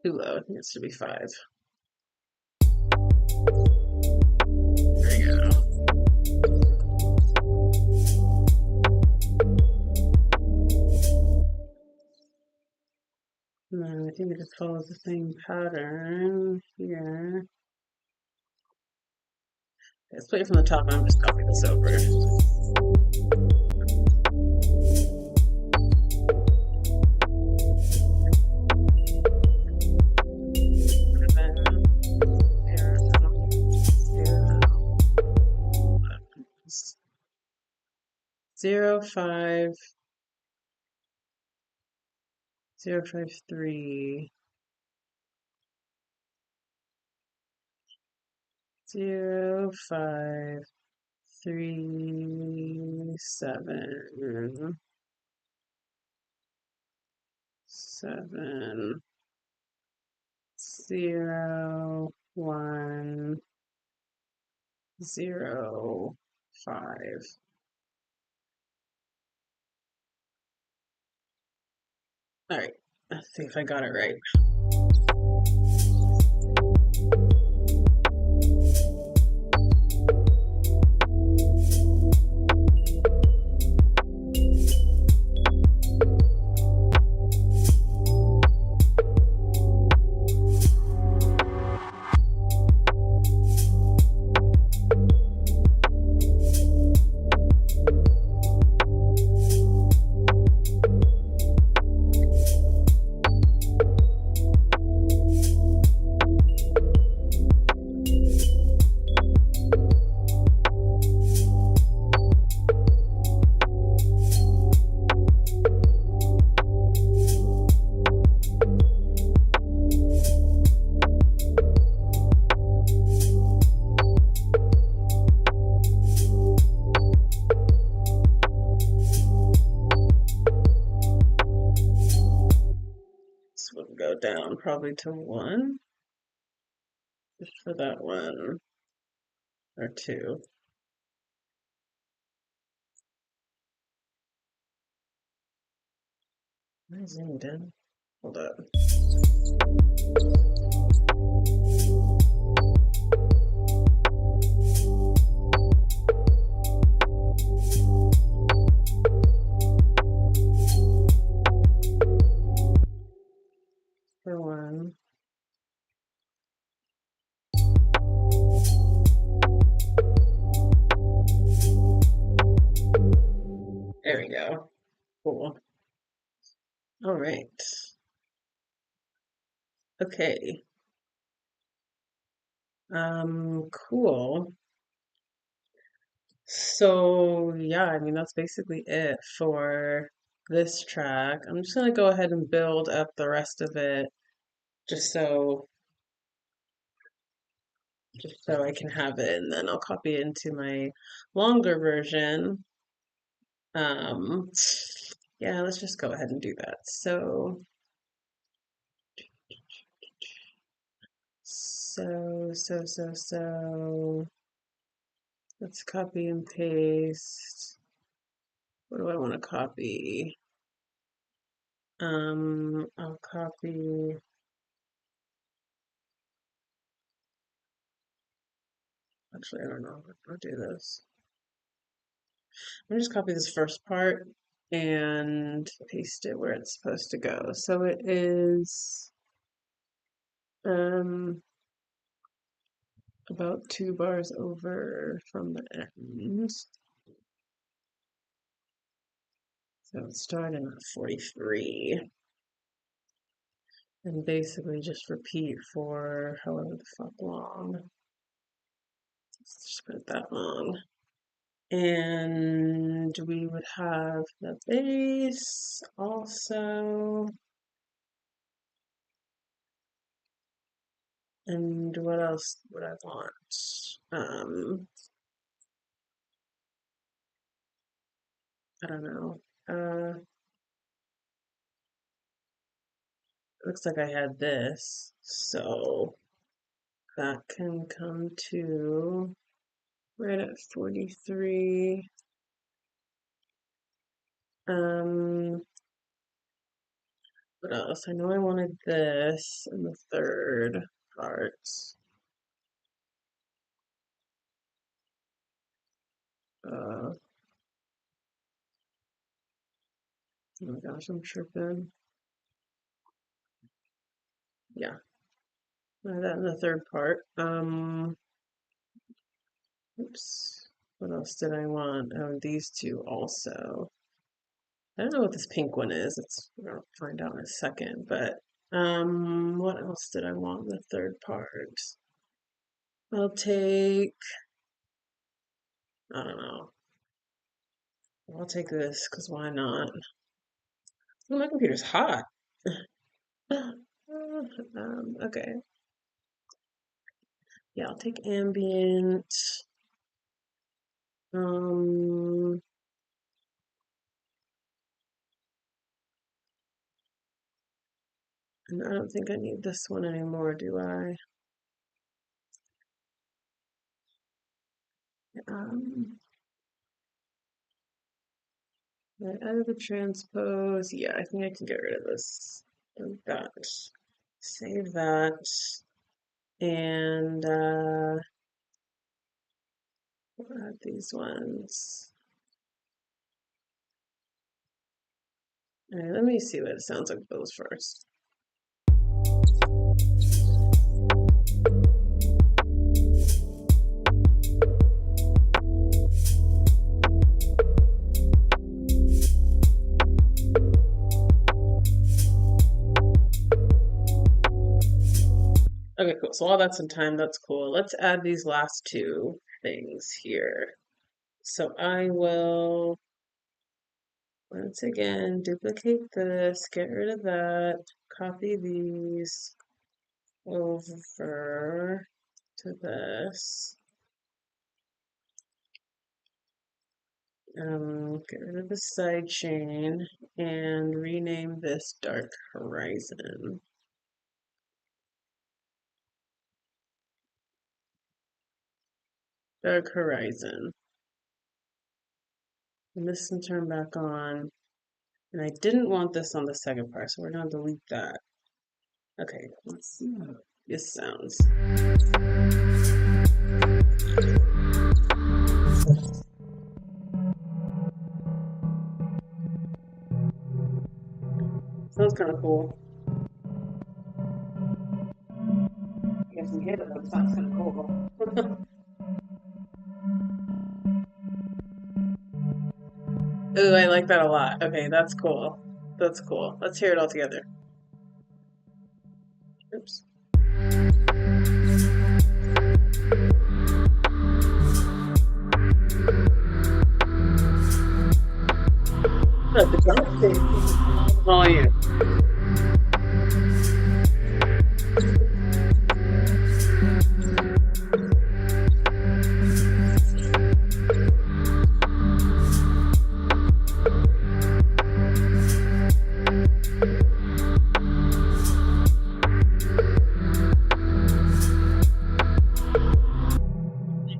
Too low. It needs to be 5. There you go. And then I think it just follows the same pattern here. Let's play it from the top, and I'm just copying this over. Zero, 5, 0, 5, 3, 0, 5, 3, 7, 7, 0, 1, 0, 5. All right, let's see if I got it right. This would go down probably to 1, just for that one, or 2. I zoomed in. Hold up. For 1. There we go. Cool. All right. Okay. Cool. So yeah, I mean that's basically it for this track. I'm just gonna go ahead and build up the rest of it just so I can have it, and then I'll copy it into my longer version. Um, yeah, let's just go ahead and do that. So let's copy and paste. What do I want to copy? I'll copy. Actually, I don't know. I'll do this. I'm just copy this first part and paste it where it's supposed to go. So it is about 2 bars over from the end. So it's starting at 43. And basically just repeat for however the fuck long. Let's just put it that long. And we would have the bass also. And what else would I want? I don't know. Looks like I had this, so that can come to right at 43. What else? I know I wanted this in the third part. Oh my gosh, I'm tripping. Yeah, that in the third part. Oops. What else did I want? Oh, these two also. I don't know what this pink one is. We're gonna find out in a second, but what else did I want in the third part? I'll take, I don't know. I'll take this because why not? Oh, my computer's hot. Okay. Yeah, I'll take ambient. Um, and I don't think I need this one anymore, do I? I added the transpose. Yeah, I think I can get rid of this. That. Save that. And we'll add these ones. All right, let me see what it sounds like with those first. Okay, cool. So all that's in time, that's cool. Let's add these last two things here. So I will, once again, duplicate this, get rid of that, copy these over to this. Get rid of the side chain and rename this Dark Horizon. Dark Horizon. And this can turn back on. And I didn't want this on the second part, so we're gonna delete that. Okay, let's see how this sounds. Sounds kind of cool. I guess we hit it, but it sounds kind of cool. Ooh, I like that a lot. Okay, that's cool. That's cool. Let's hear it all together. Oops. Look, the drum thing. Volume.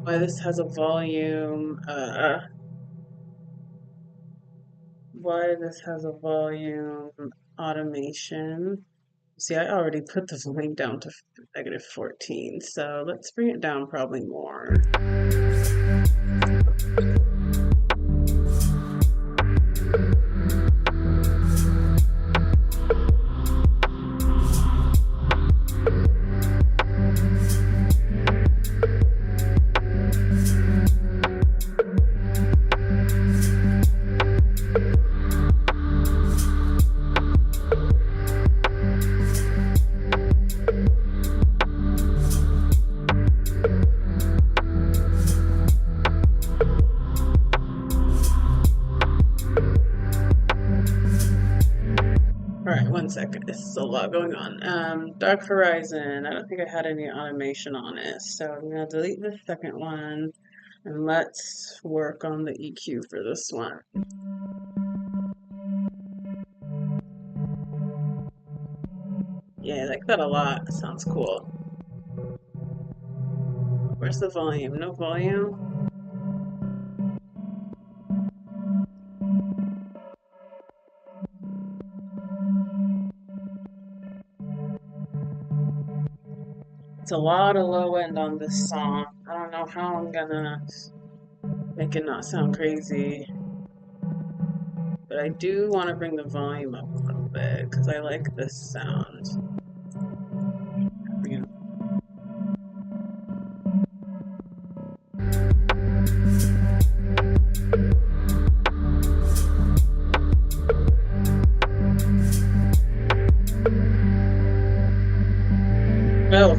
Why this has a volume, why this has a volume automation. See, I already put the volume down to -14, so let's bring it down probably more. one second. This is a lot going on. Dark Horizon. I don't think I had any automation on it, so I'm gonna delete the second one, and let's work on the EQ for this one. Yeah, I like that a lot. Sounds cool. Where's the volume? No volume? It's a lot of low end on this song. I don't know how I'm gonna make it not sound crazy. But I do want to bring the volume up a little bit because I like this sound. Bring it- Oh,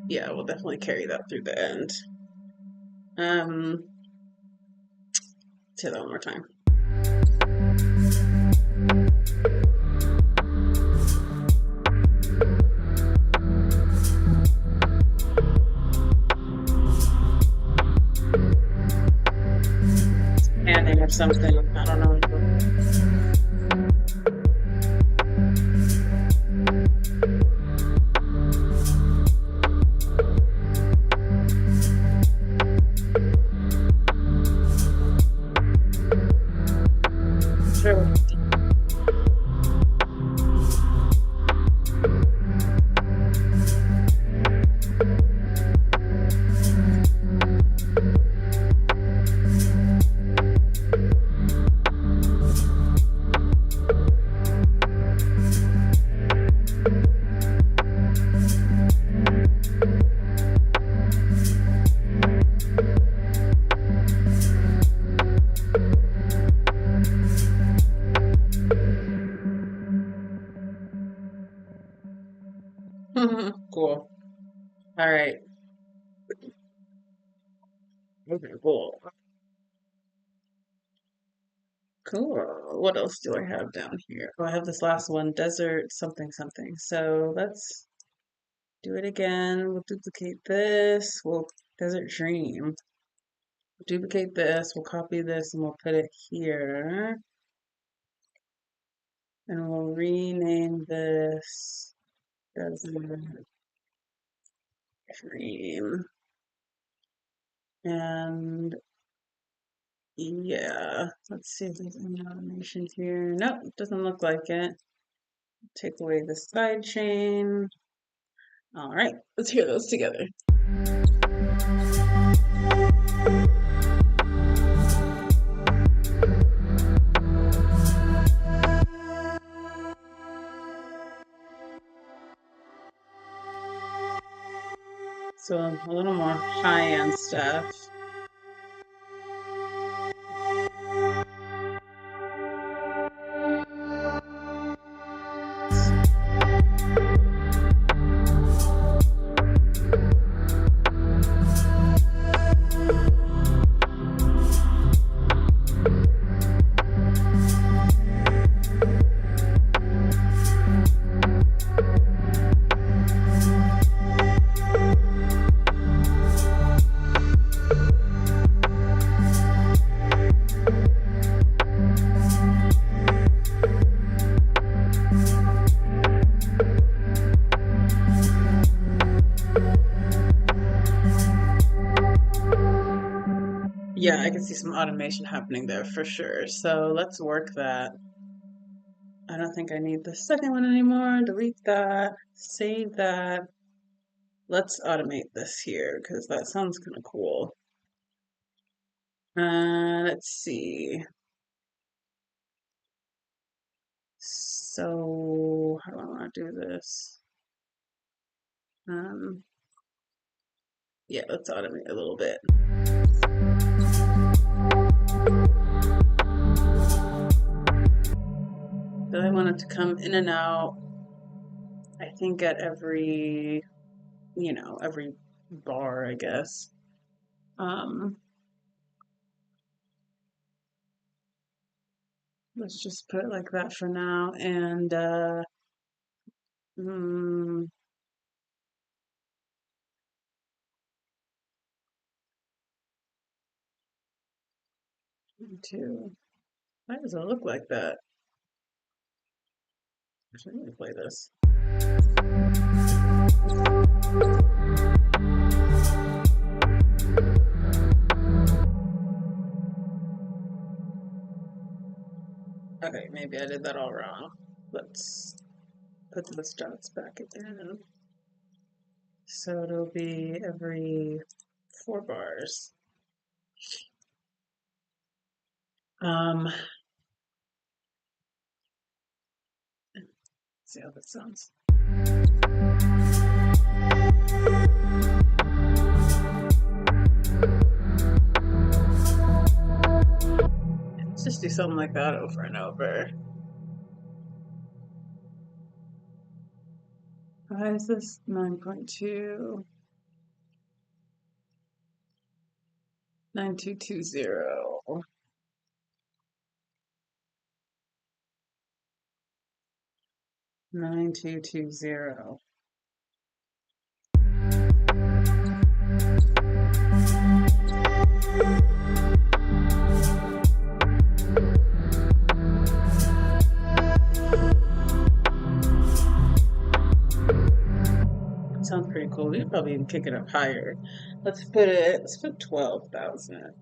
yeah, we'll definitely carry that through the end. Say that one more time. Panning or something. I don't know. Sure. Cool. All right. Okay, cool. Cool. What else do I have down here? Oh, I have this last one, desert something something. So let's do it again. We'll duplicate this. We'll desert dream. Duplicate this. We'll copy this and we'll put it here. And we'll rename this desert dream. And yeah, let's see if there's any automation here. Nope, doesn't look like it. Take away the side chain. All right, let's hear those together. So a little more high-end stuff. Yeah, I can see some automation happening there for sure. So let's work that. I don't think I need the second one anymore. Delete that. Save that. Let's automate this here because that sounds kind of cool. Let's see. So how do I want to do this? Yeah, let's automate a little bit. So I want it to come in and out, I think at every you know, every bar, I guess. Let's just put it like that for now. And mm, 2. Why does it look like that? Actually, let me play this. Okay, maybe I did that all wrong. Let's put those dots back again. So it'll be every 4 bars. See how that sounds. Let's just do something like that over and over. Why is this 9.2? 9220. 9220. Sounds pretty cool. We could probably even kick it up higher. Let's put 12,000.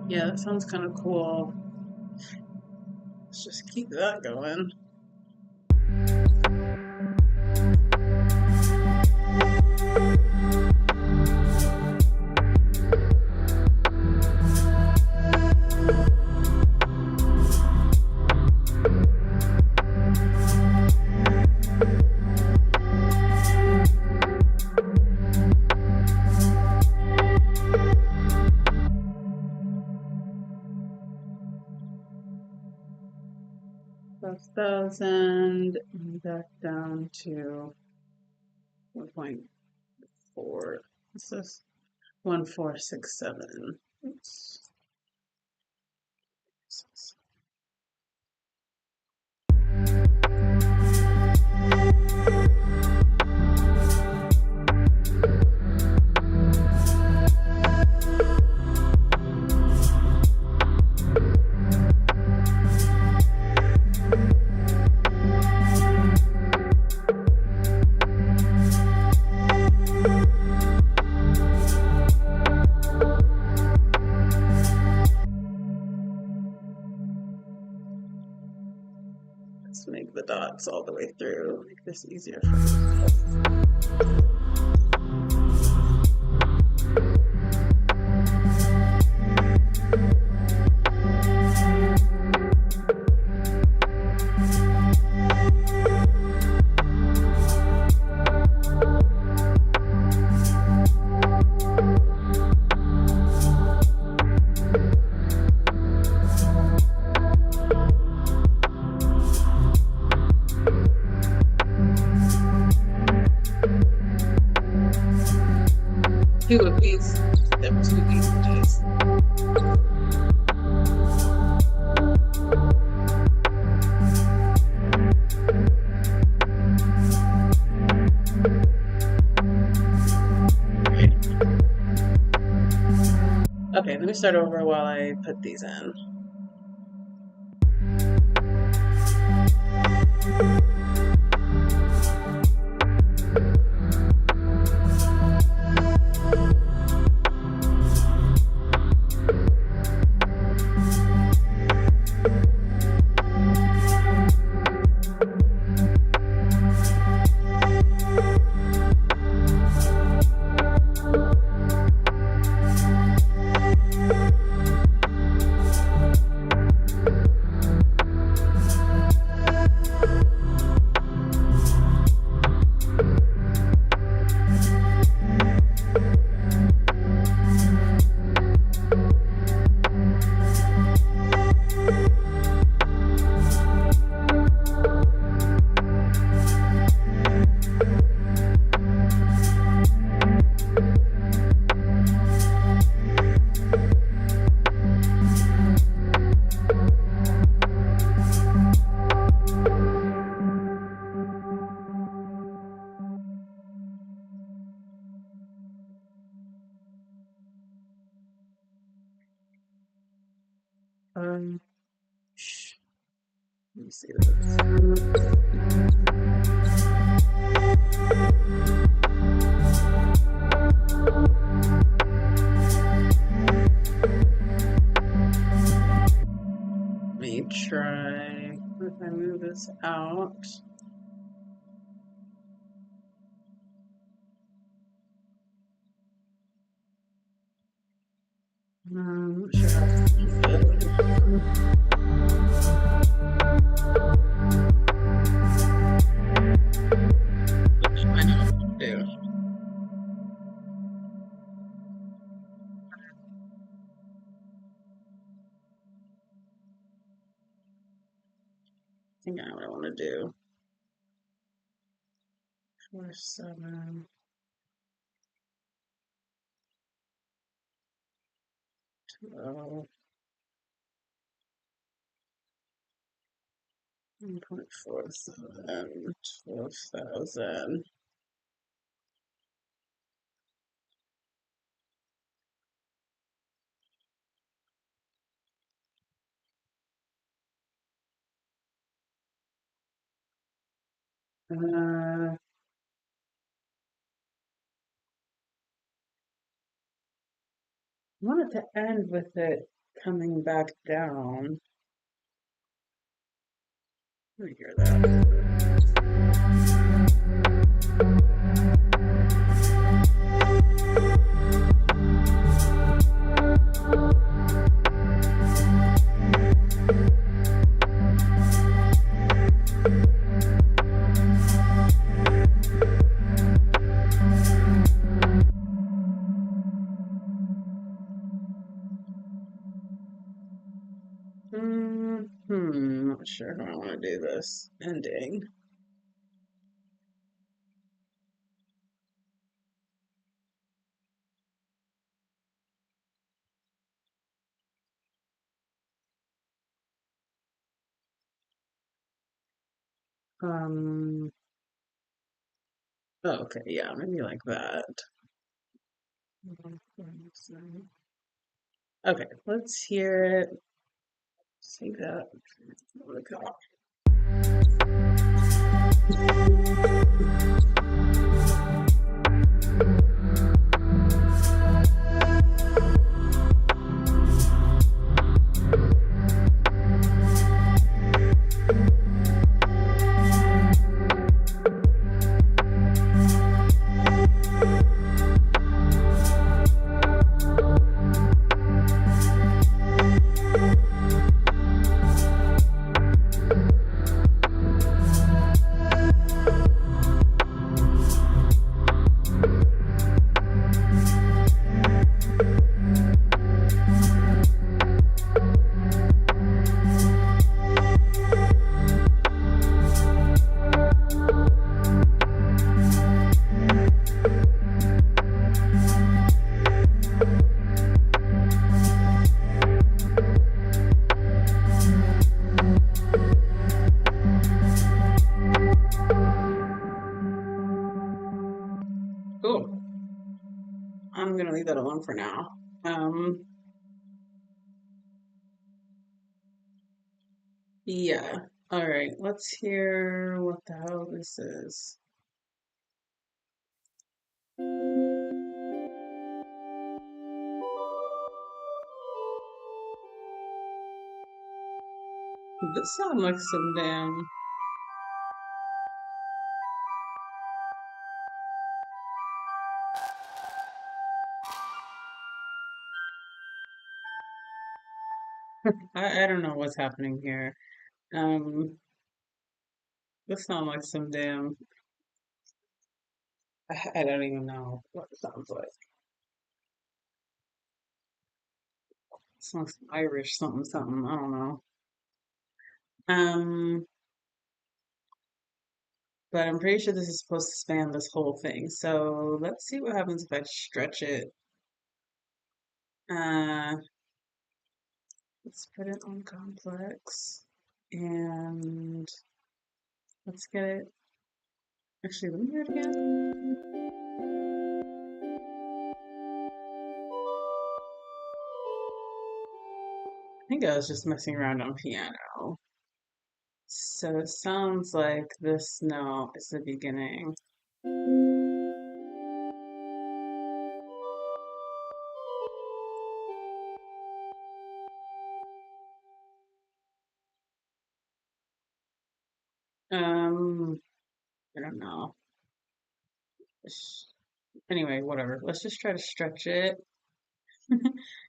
Yeah, that sounds kind of cool. Let's just keep that going. $12,000 back down to 1.4. This is 1467. Oops. Let's make the dots all the way through, make this easier for me. Two of these, them 2 images. Okay, let me start over while I put these in. Um, let me see this. Let me try if I move this out. Not sure how to keep it. I know what to do. I think I know what I want to do. 4, 7, 12, 1.47, 12,000. I want it to end with it coming back down. Let me hear that. Not sure how I want to do this ending. Um, oh, okay, yeah, maybe like that. Okay, let's hear it. Save that. Cool. I'm gonna leave that alone for now. Yeah. All right. Let's hear what the hell this is. This sounds like some damn. I don't know what's happening here. Um, this sounds like some damn. I don't even know what it sounds like. It sounds Irish something something. I don't know. Um, but I'm pretty sure this is supposed to span this whole thing. So let's see what happens if I stretch it. Uh, let's put it on complex and let's get it. Actually, let me hear it again. I think I was just messing around on piano. So it sounds like this note is the beginning. I don't know. Anyway, whatever. Let's just try to stretch it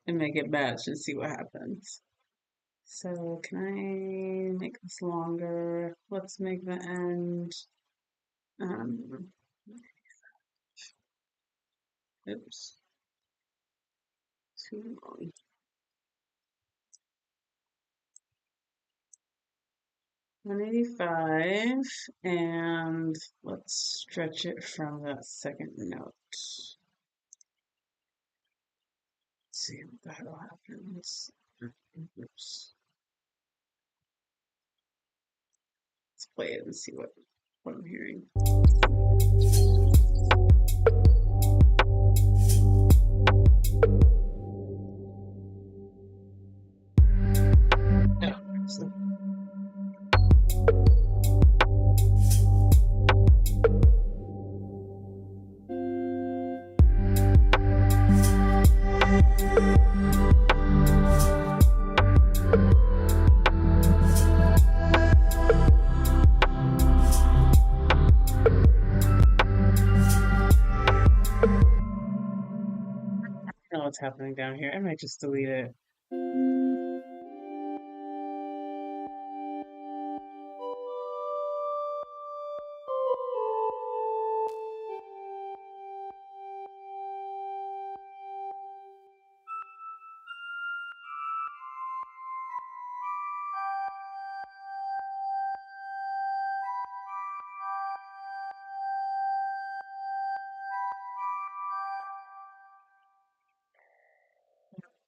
and make it match and see what happens. So can I make this longer? Let's make the end, um, oops, too long. 185, and let's stretch it from that second note. Let's see what the hell happens. Oops. Let's play it and see what I'm hearing. No, so I don't know what's happening down here. I might just delete it.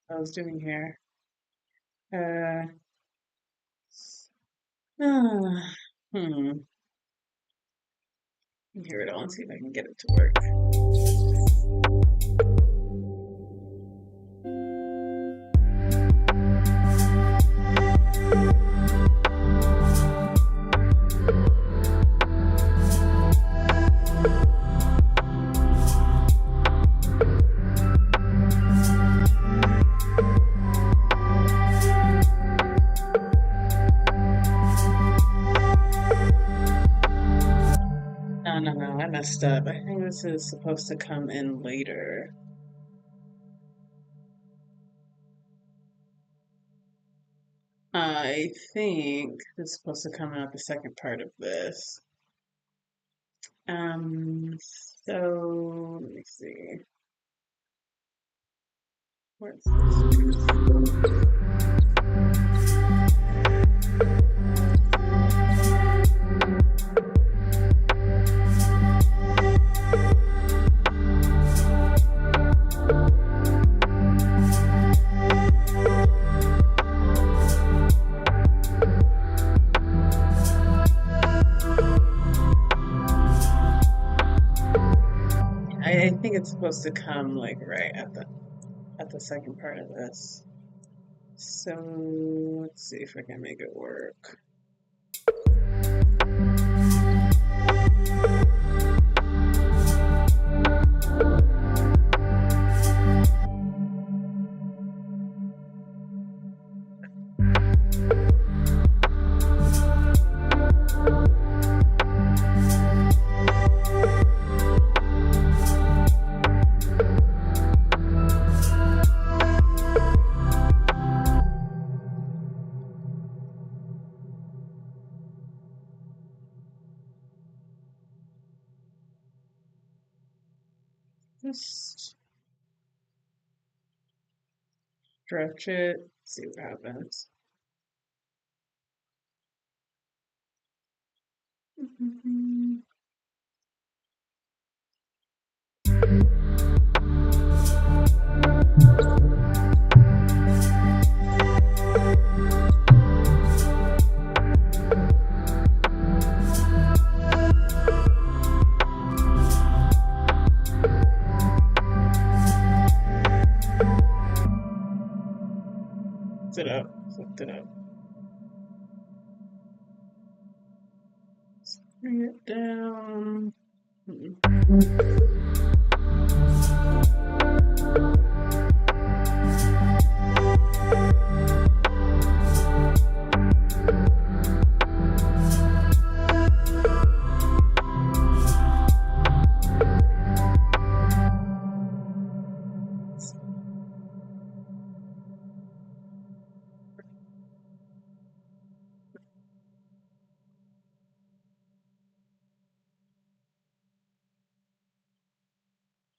What I was doing here. Uh, hmm. Hear it all and see if I can get it to work. No, I messed up. I think this is supposed to come in later. I think it's supposed to come out the second part of this. So let me see. Where's this? I think it's supposed to come like right at the second part of this. So let's see if I can make it work. Just stretch it, see what happens. Flipped it up. Flipped it up. Let's bring it down.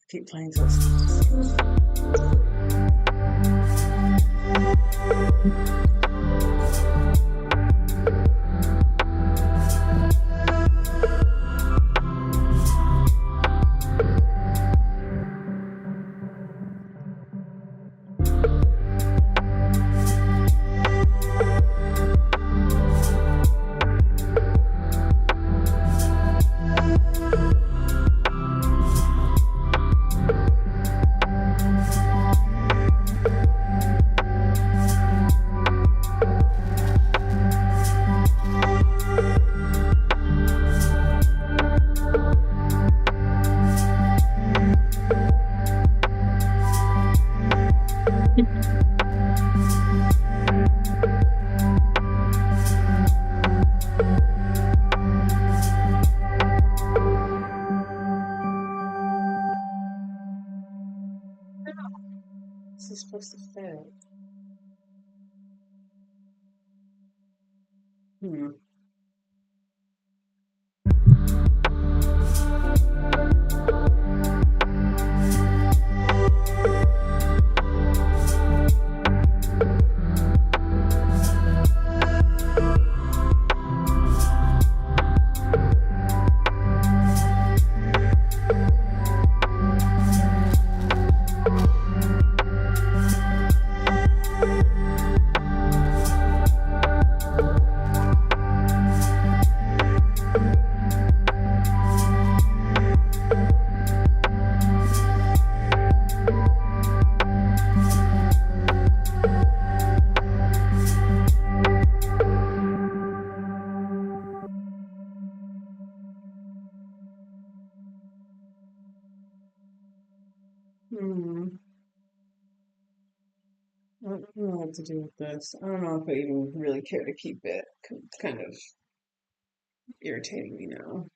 Keep playing this. This is supposed to fit. I don't know what to do with this. I don't know if I even really care to keep it. It's kind of irritating me now.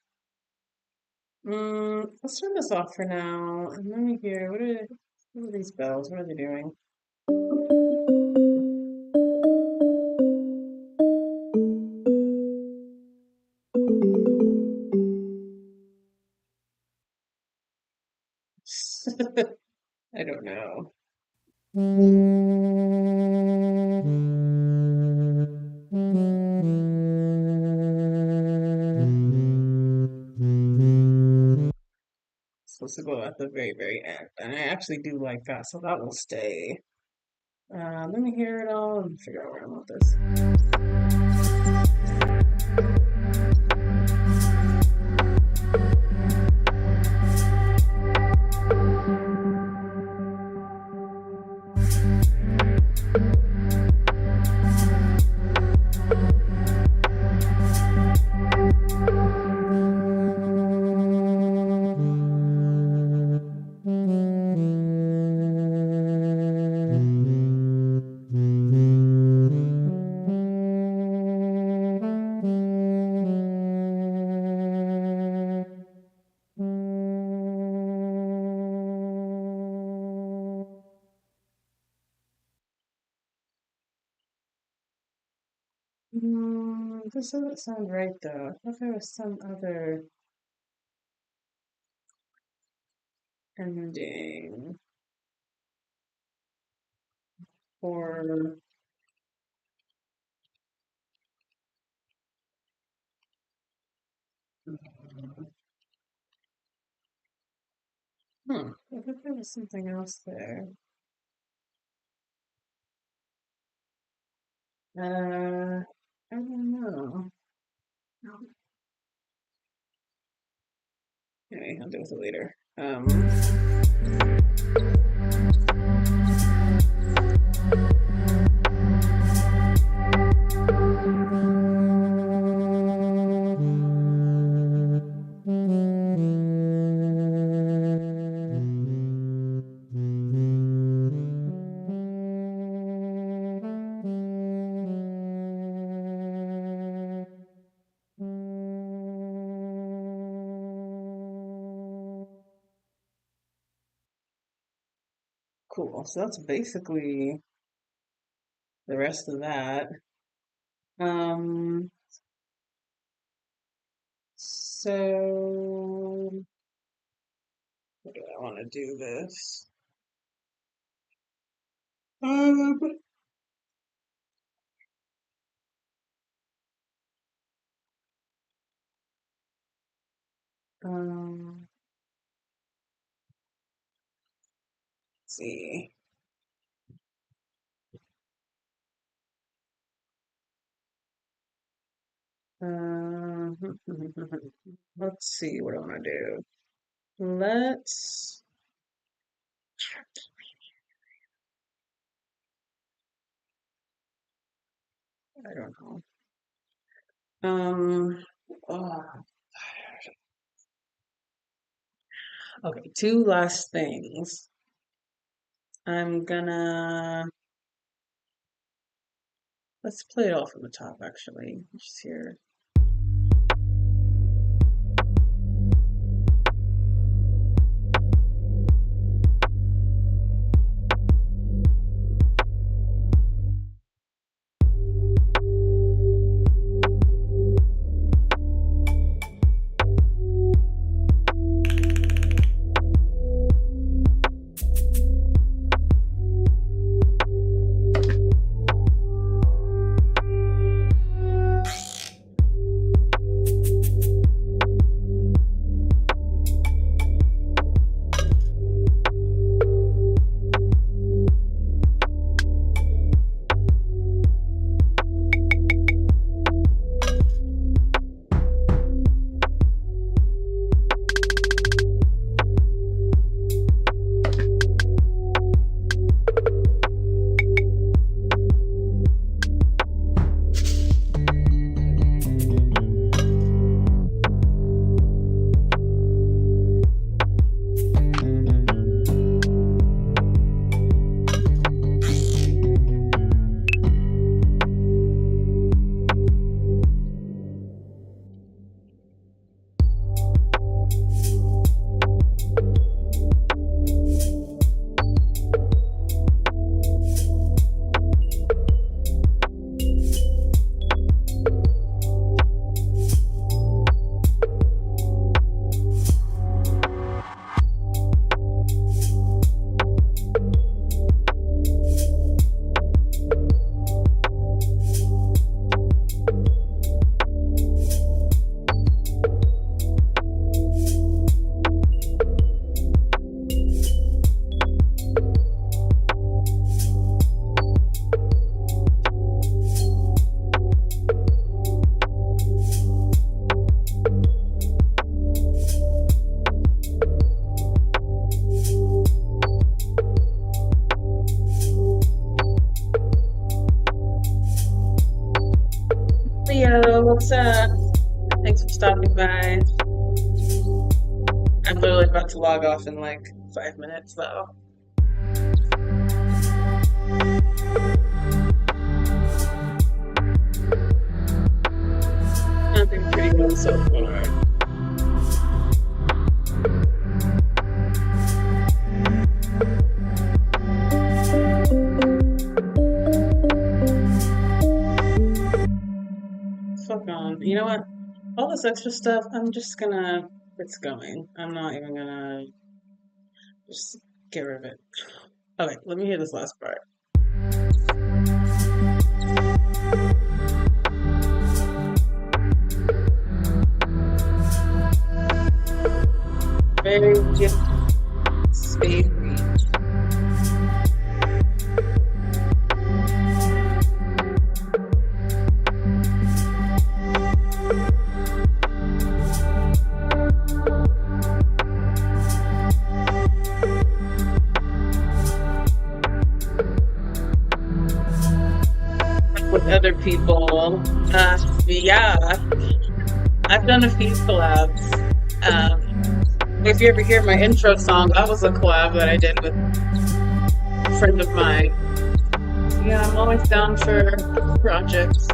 Let's turn this off for now. And let me hear, what are these bells? What are they doing? I don't know. Supposed to go at the very, very end. And I actually do like that, so that will stay. Let me hear it all and figure out where I want this. This doesn't sound right though. I thought there was some other ending or I thought there was something else there. I don't know. Anyway, I'll deal with it later. Cool. So that's basically the rest of that. So what do I want to do this? Um, let's see. Um, let's see what I want to do. Let's, I don't know. Oh, okay, two last things. I'm gonna, let's play it all from the top actually. Just here. Leo, what's up? Thanks for stopping by. I'm literally about to log off in like 5 minutes though. I think pretty good so far. Fuck on. You know what? All this extra stuff, I'm just gonna, it's going. I'm not even gonna just get rid of it. Okay, let me hear this last part. Very gift spade reach. With other people, yeah, I've done a few collabs. If you ever hear my intro song, that was a collab that I did with a friend of mine. Yeah, I'm always down for projects.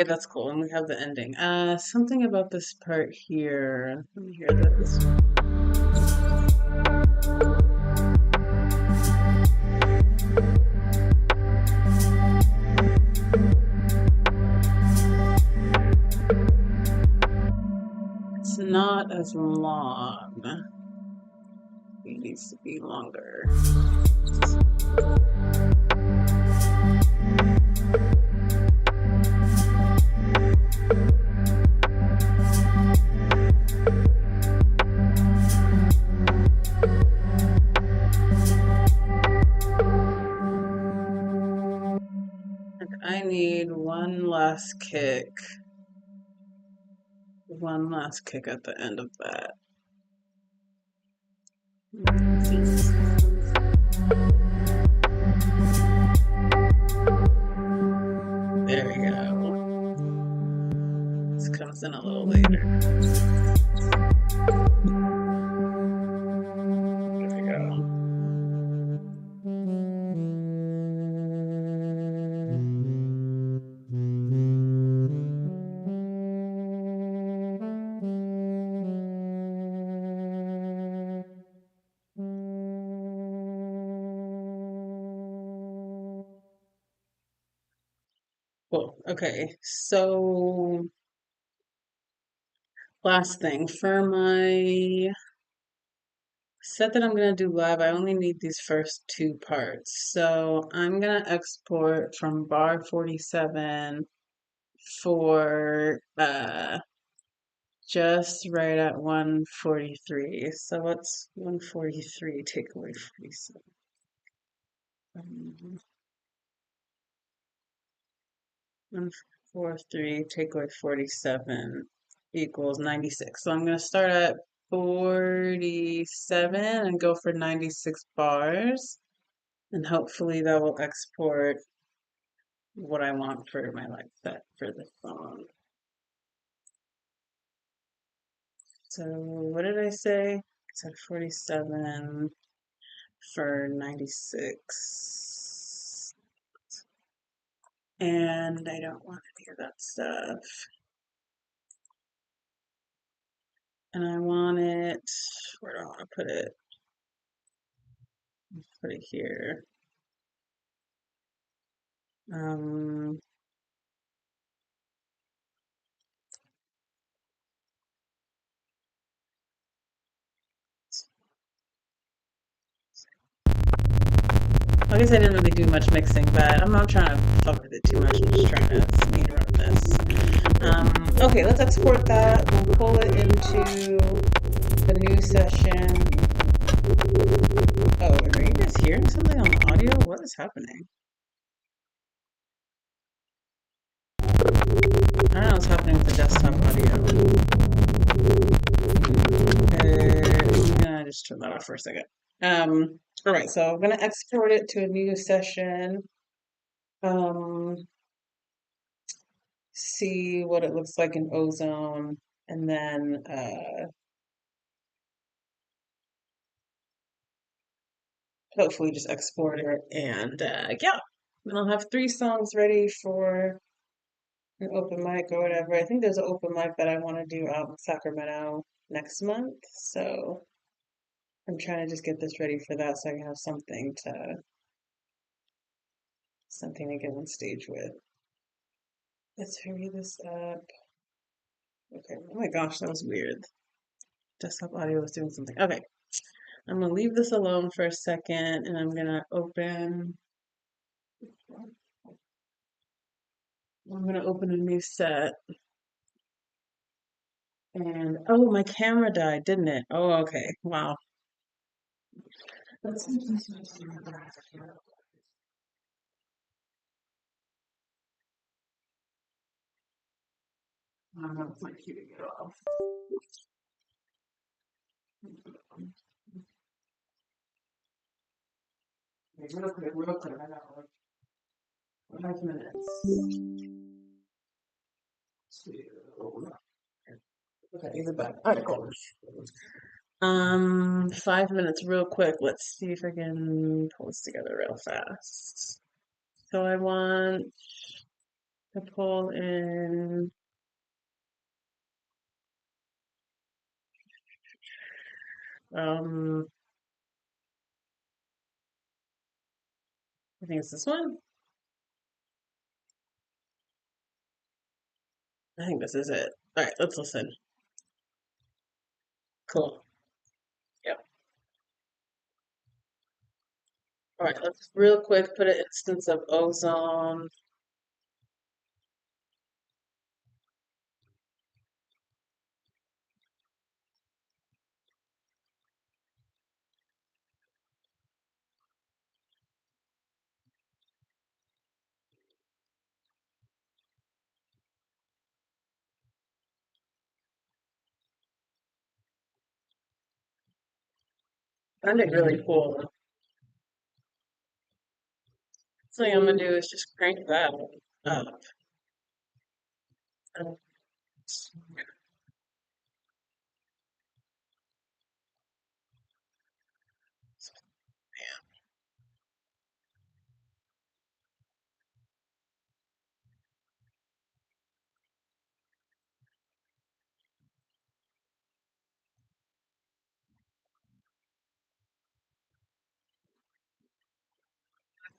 that's cool. And we have the ending. Something about this part here. Let me hear this. It's not as long. It needs to be longer. And I need one last kick. One last kick at the end of that. There we go. This comes in a little later. There we go. Cool. Okay, so last thing for my set that I'm gonna do live, I only need these first two parts. So I'm gonna export from bar 47 for just right at 143. So what's 143 take away 47? 143 take away 47 equals 96. So I'm gonna start at 47 and go for 96 bars, and hopefully that will export what I want for my live set for the song. So what did I say? I said 47 for 96. And I don't want any of that stuff. And I want it, where do I want to put it? Put it here. Um, I guess I didn't really do much mixing, but I'm not trying to fuck with it too much. I'm just trying to speed run this. Okay, let's export that. We'll pull it into the new session. Oh, are you guys hearing something on the audio? What is happening? I don't know what's happening with the desktop audio. I'm gonna just turn that off for a second. All right, so I'm gonna export it to a new session. See what it looks like in Ozone, and then hopefully just export it. And yeah, then I'll have 3 songs ready for an open mic or whatever. I think there's an open mic that I want to do out in Sacramento next month, so I'm trying to just get this ready for that so I can have something to get on stage with. Let's hurry this up. Okay. Oh my gosh, that was weird. Desktop audio was doing something. Okay. I'm gonna leave this alone for a second, and I'm gonna open a new set. And oh, my camera died, didn't it? Oh, okay. Wow. Let's see if this one's gonna die. I don't know if my cue to get off. Okay, real quick, I got like 5 minutes. Okay, is it back? All right, cool. 5 minutes, real quick. Let's see if I can pull this together real fast. So I want I pull in um I think it's this one. I think this is it. All right, let's listen. Cool. Yep. All right, let's real quick put an instance of ozone. I find it really cool. So what I'm gonna do is just crank that up. And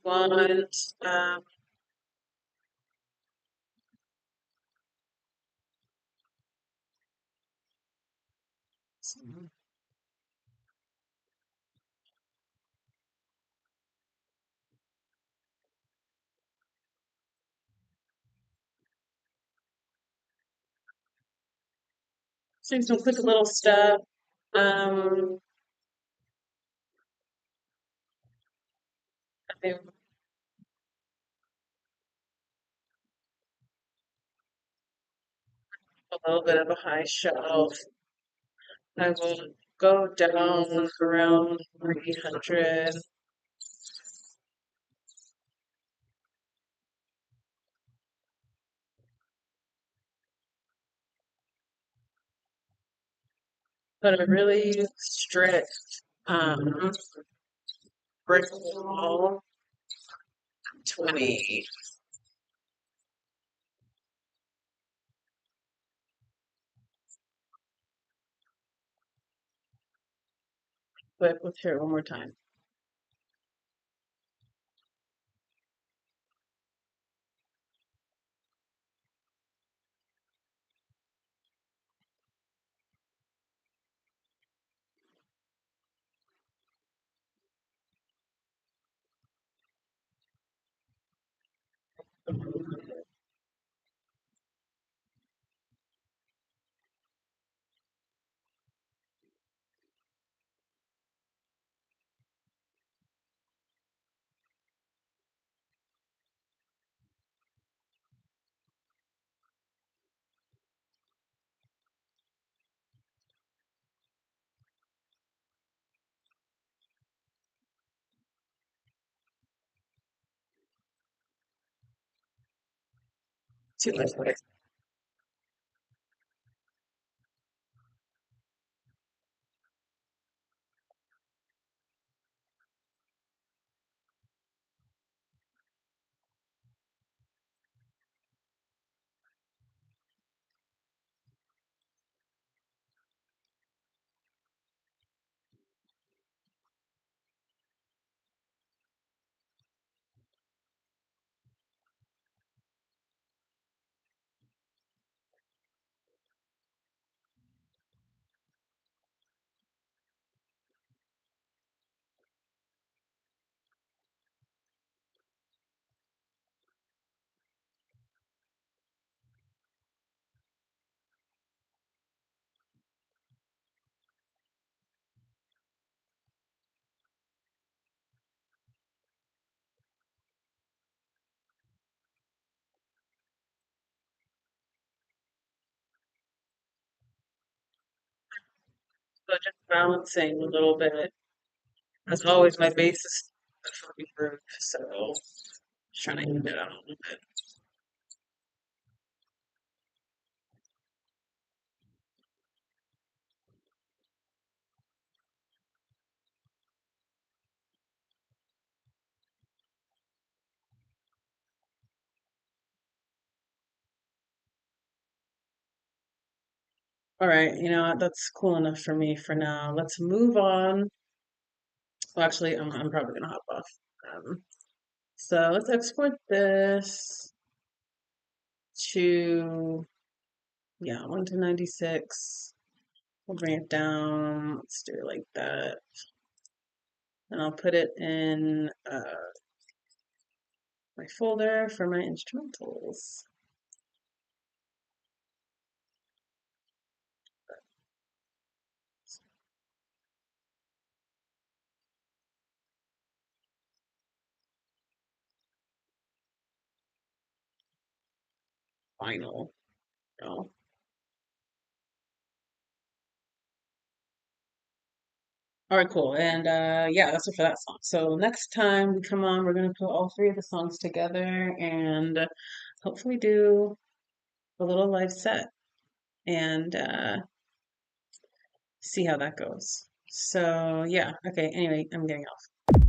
want um, some quick little stuff. Um, I think a little bit of a high shelf. I will go down around 300. Put a really strict brick wall, 20. But let's hear it one more time. Too much. So just balancing a little bit. As always, my base is the fucking roof, so just trying to even it out a little bit. All right, you know what? That's cool enough for me for now. Let's move on. Well, actually, I'm probably gonna hop off. Um, so let's export this to, yeah, 1 to 96. We'll bring it down. Let's do it like that. And I'll put it in my folder for my instrumentals. Final. No. All right, cool. And yeah, that's it for that song. So next time we come on, we're gonna put all three of the songs together and hopefully do a little live set and see how that goes. So yeah, okay. Anyway, I'm getting off.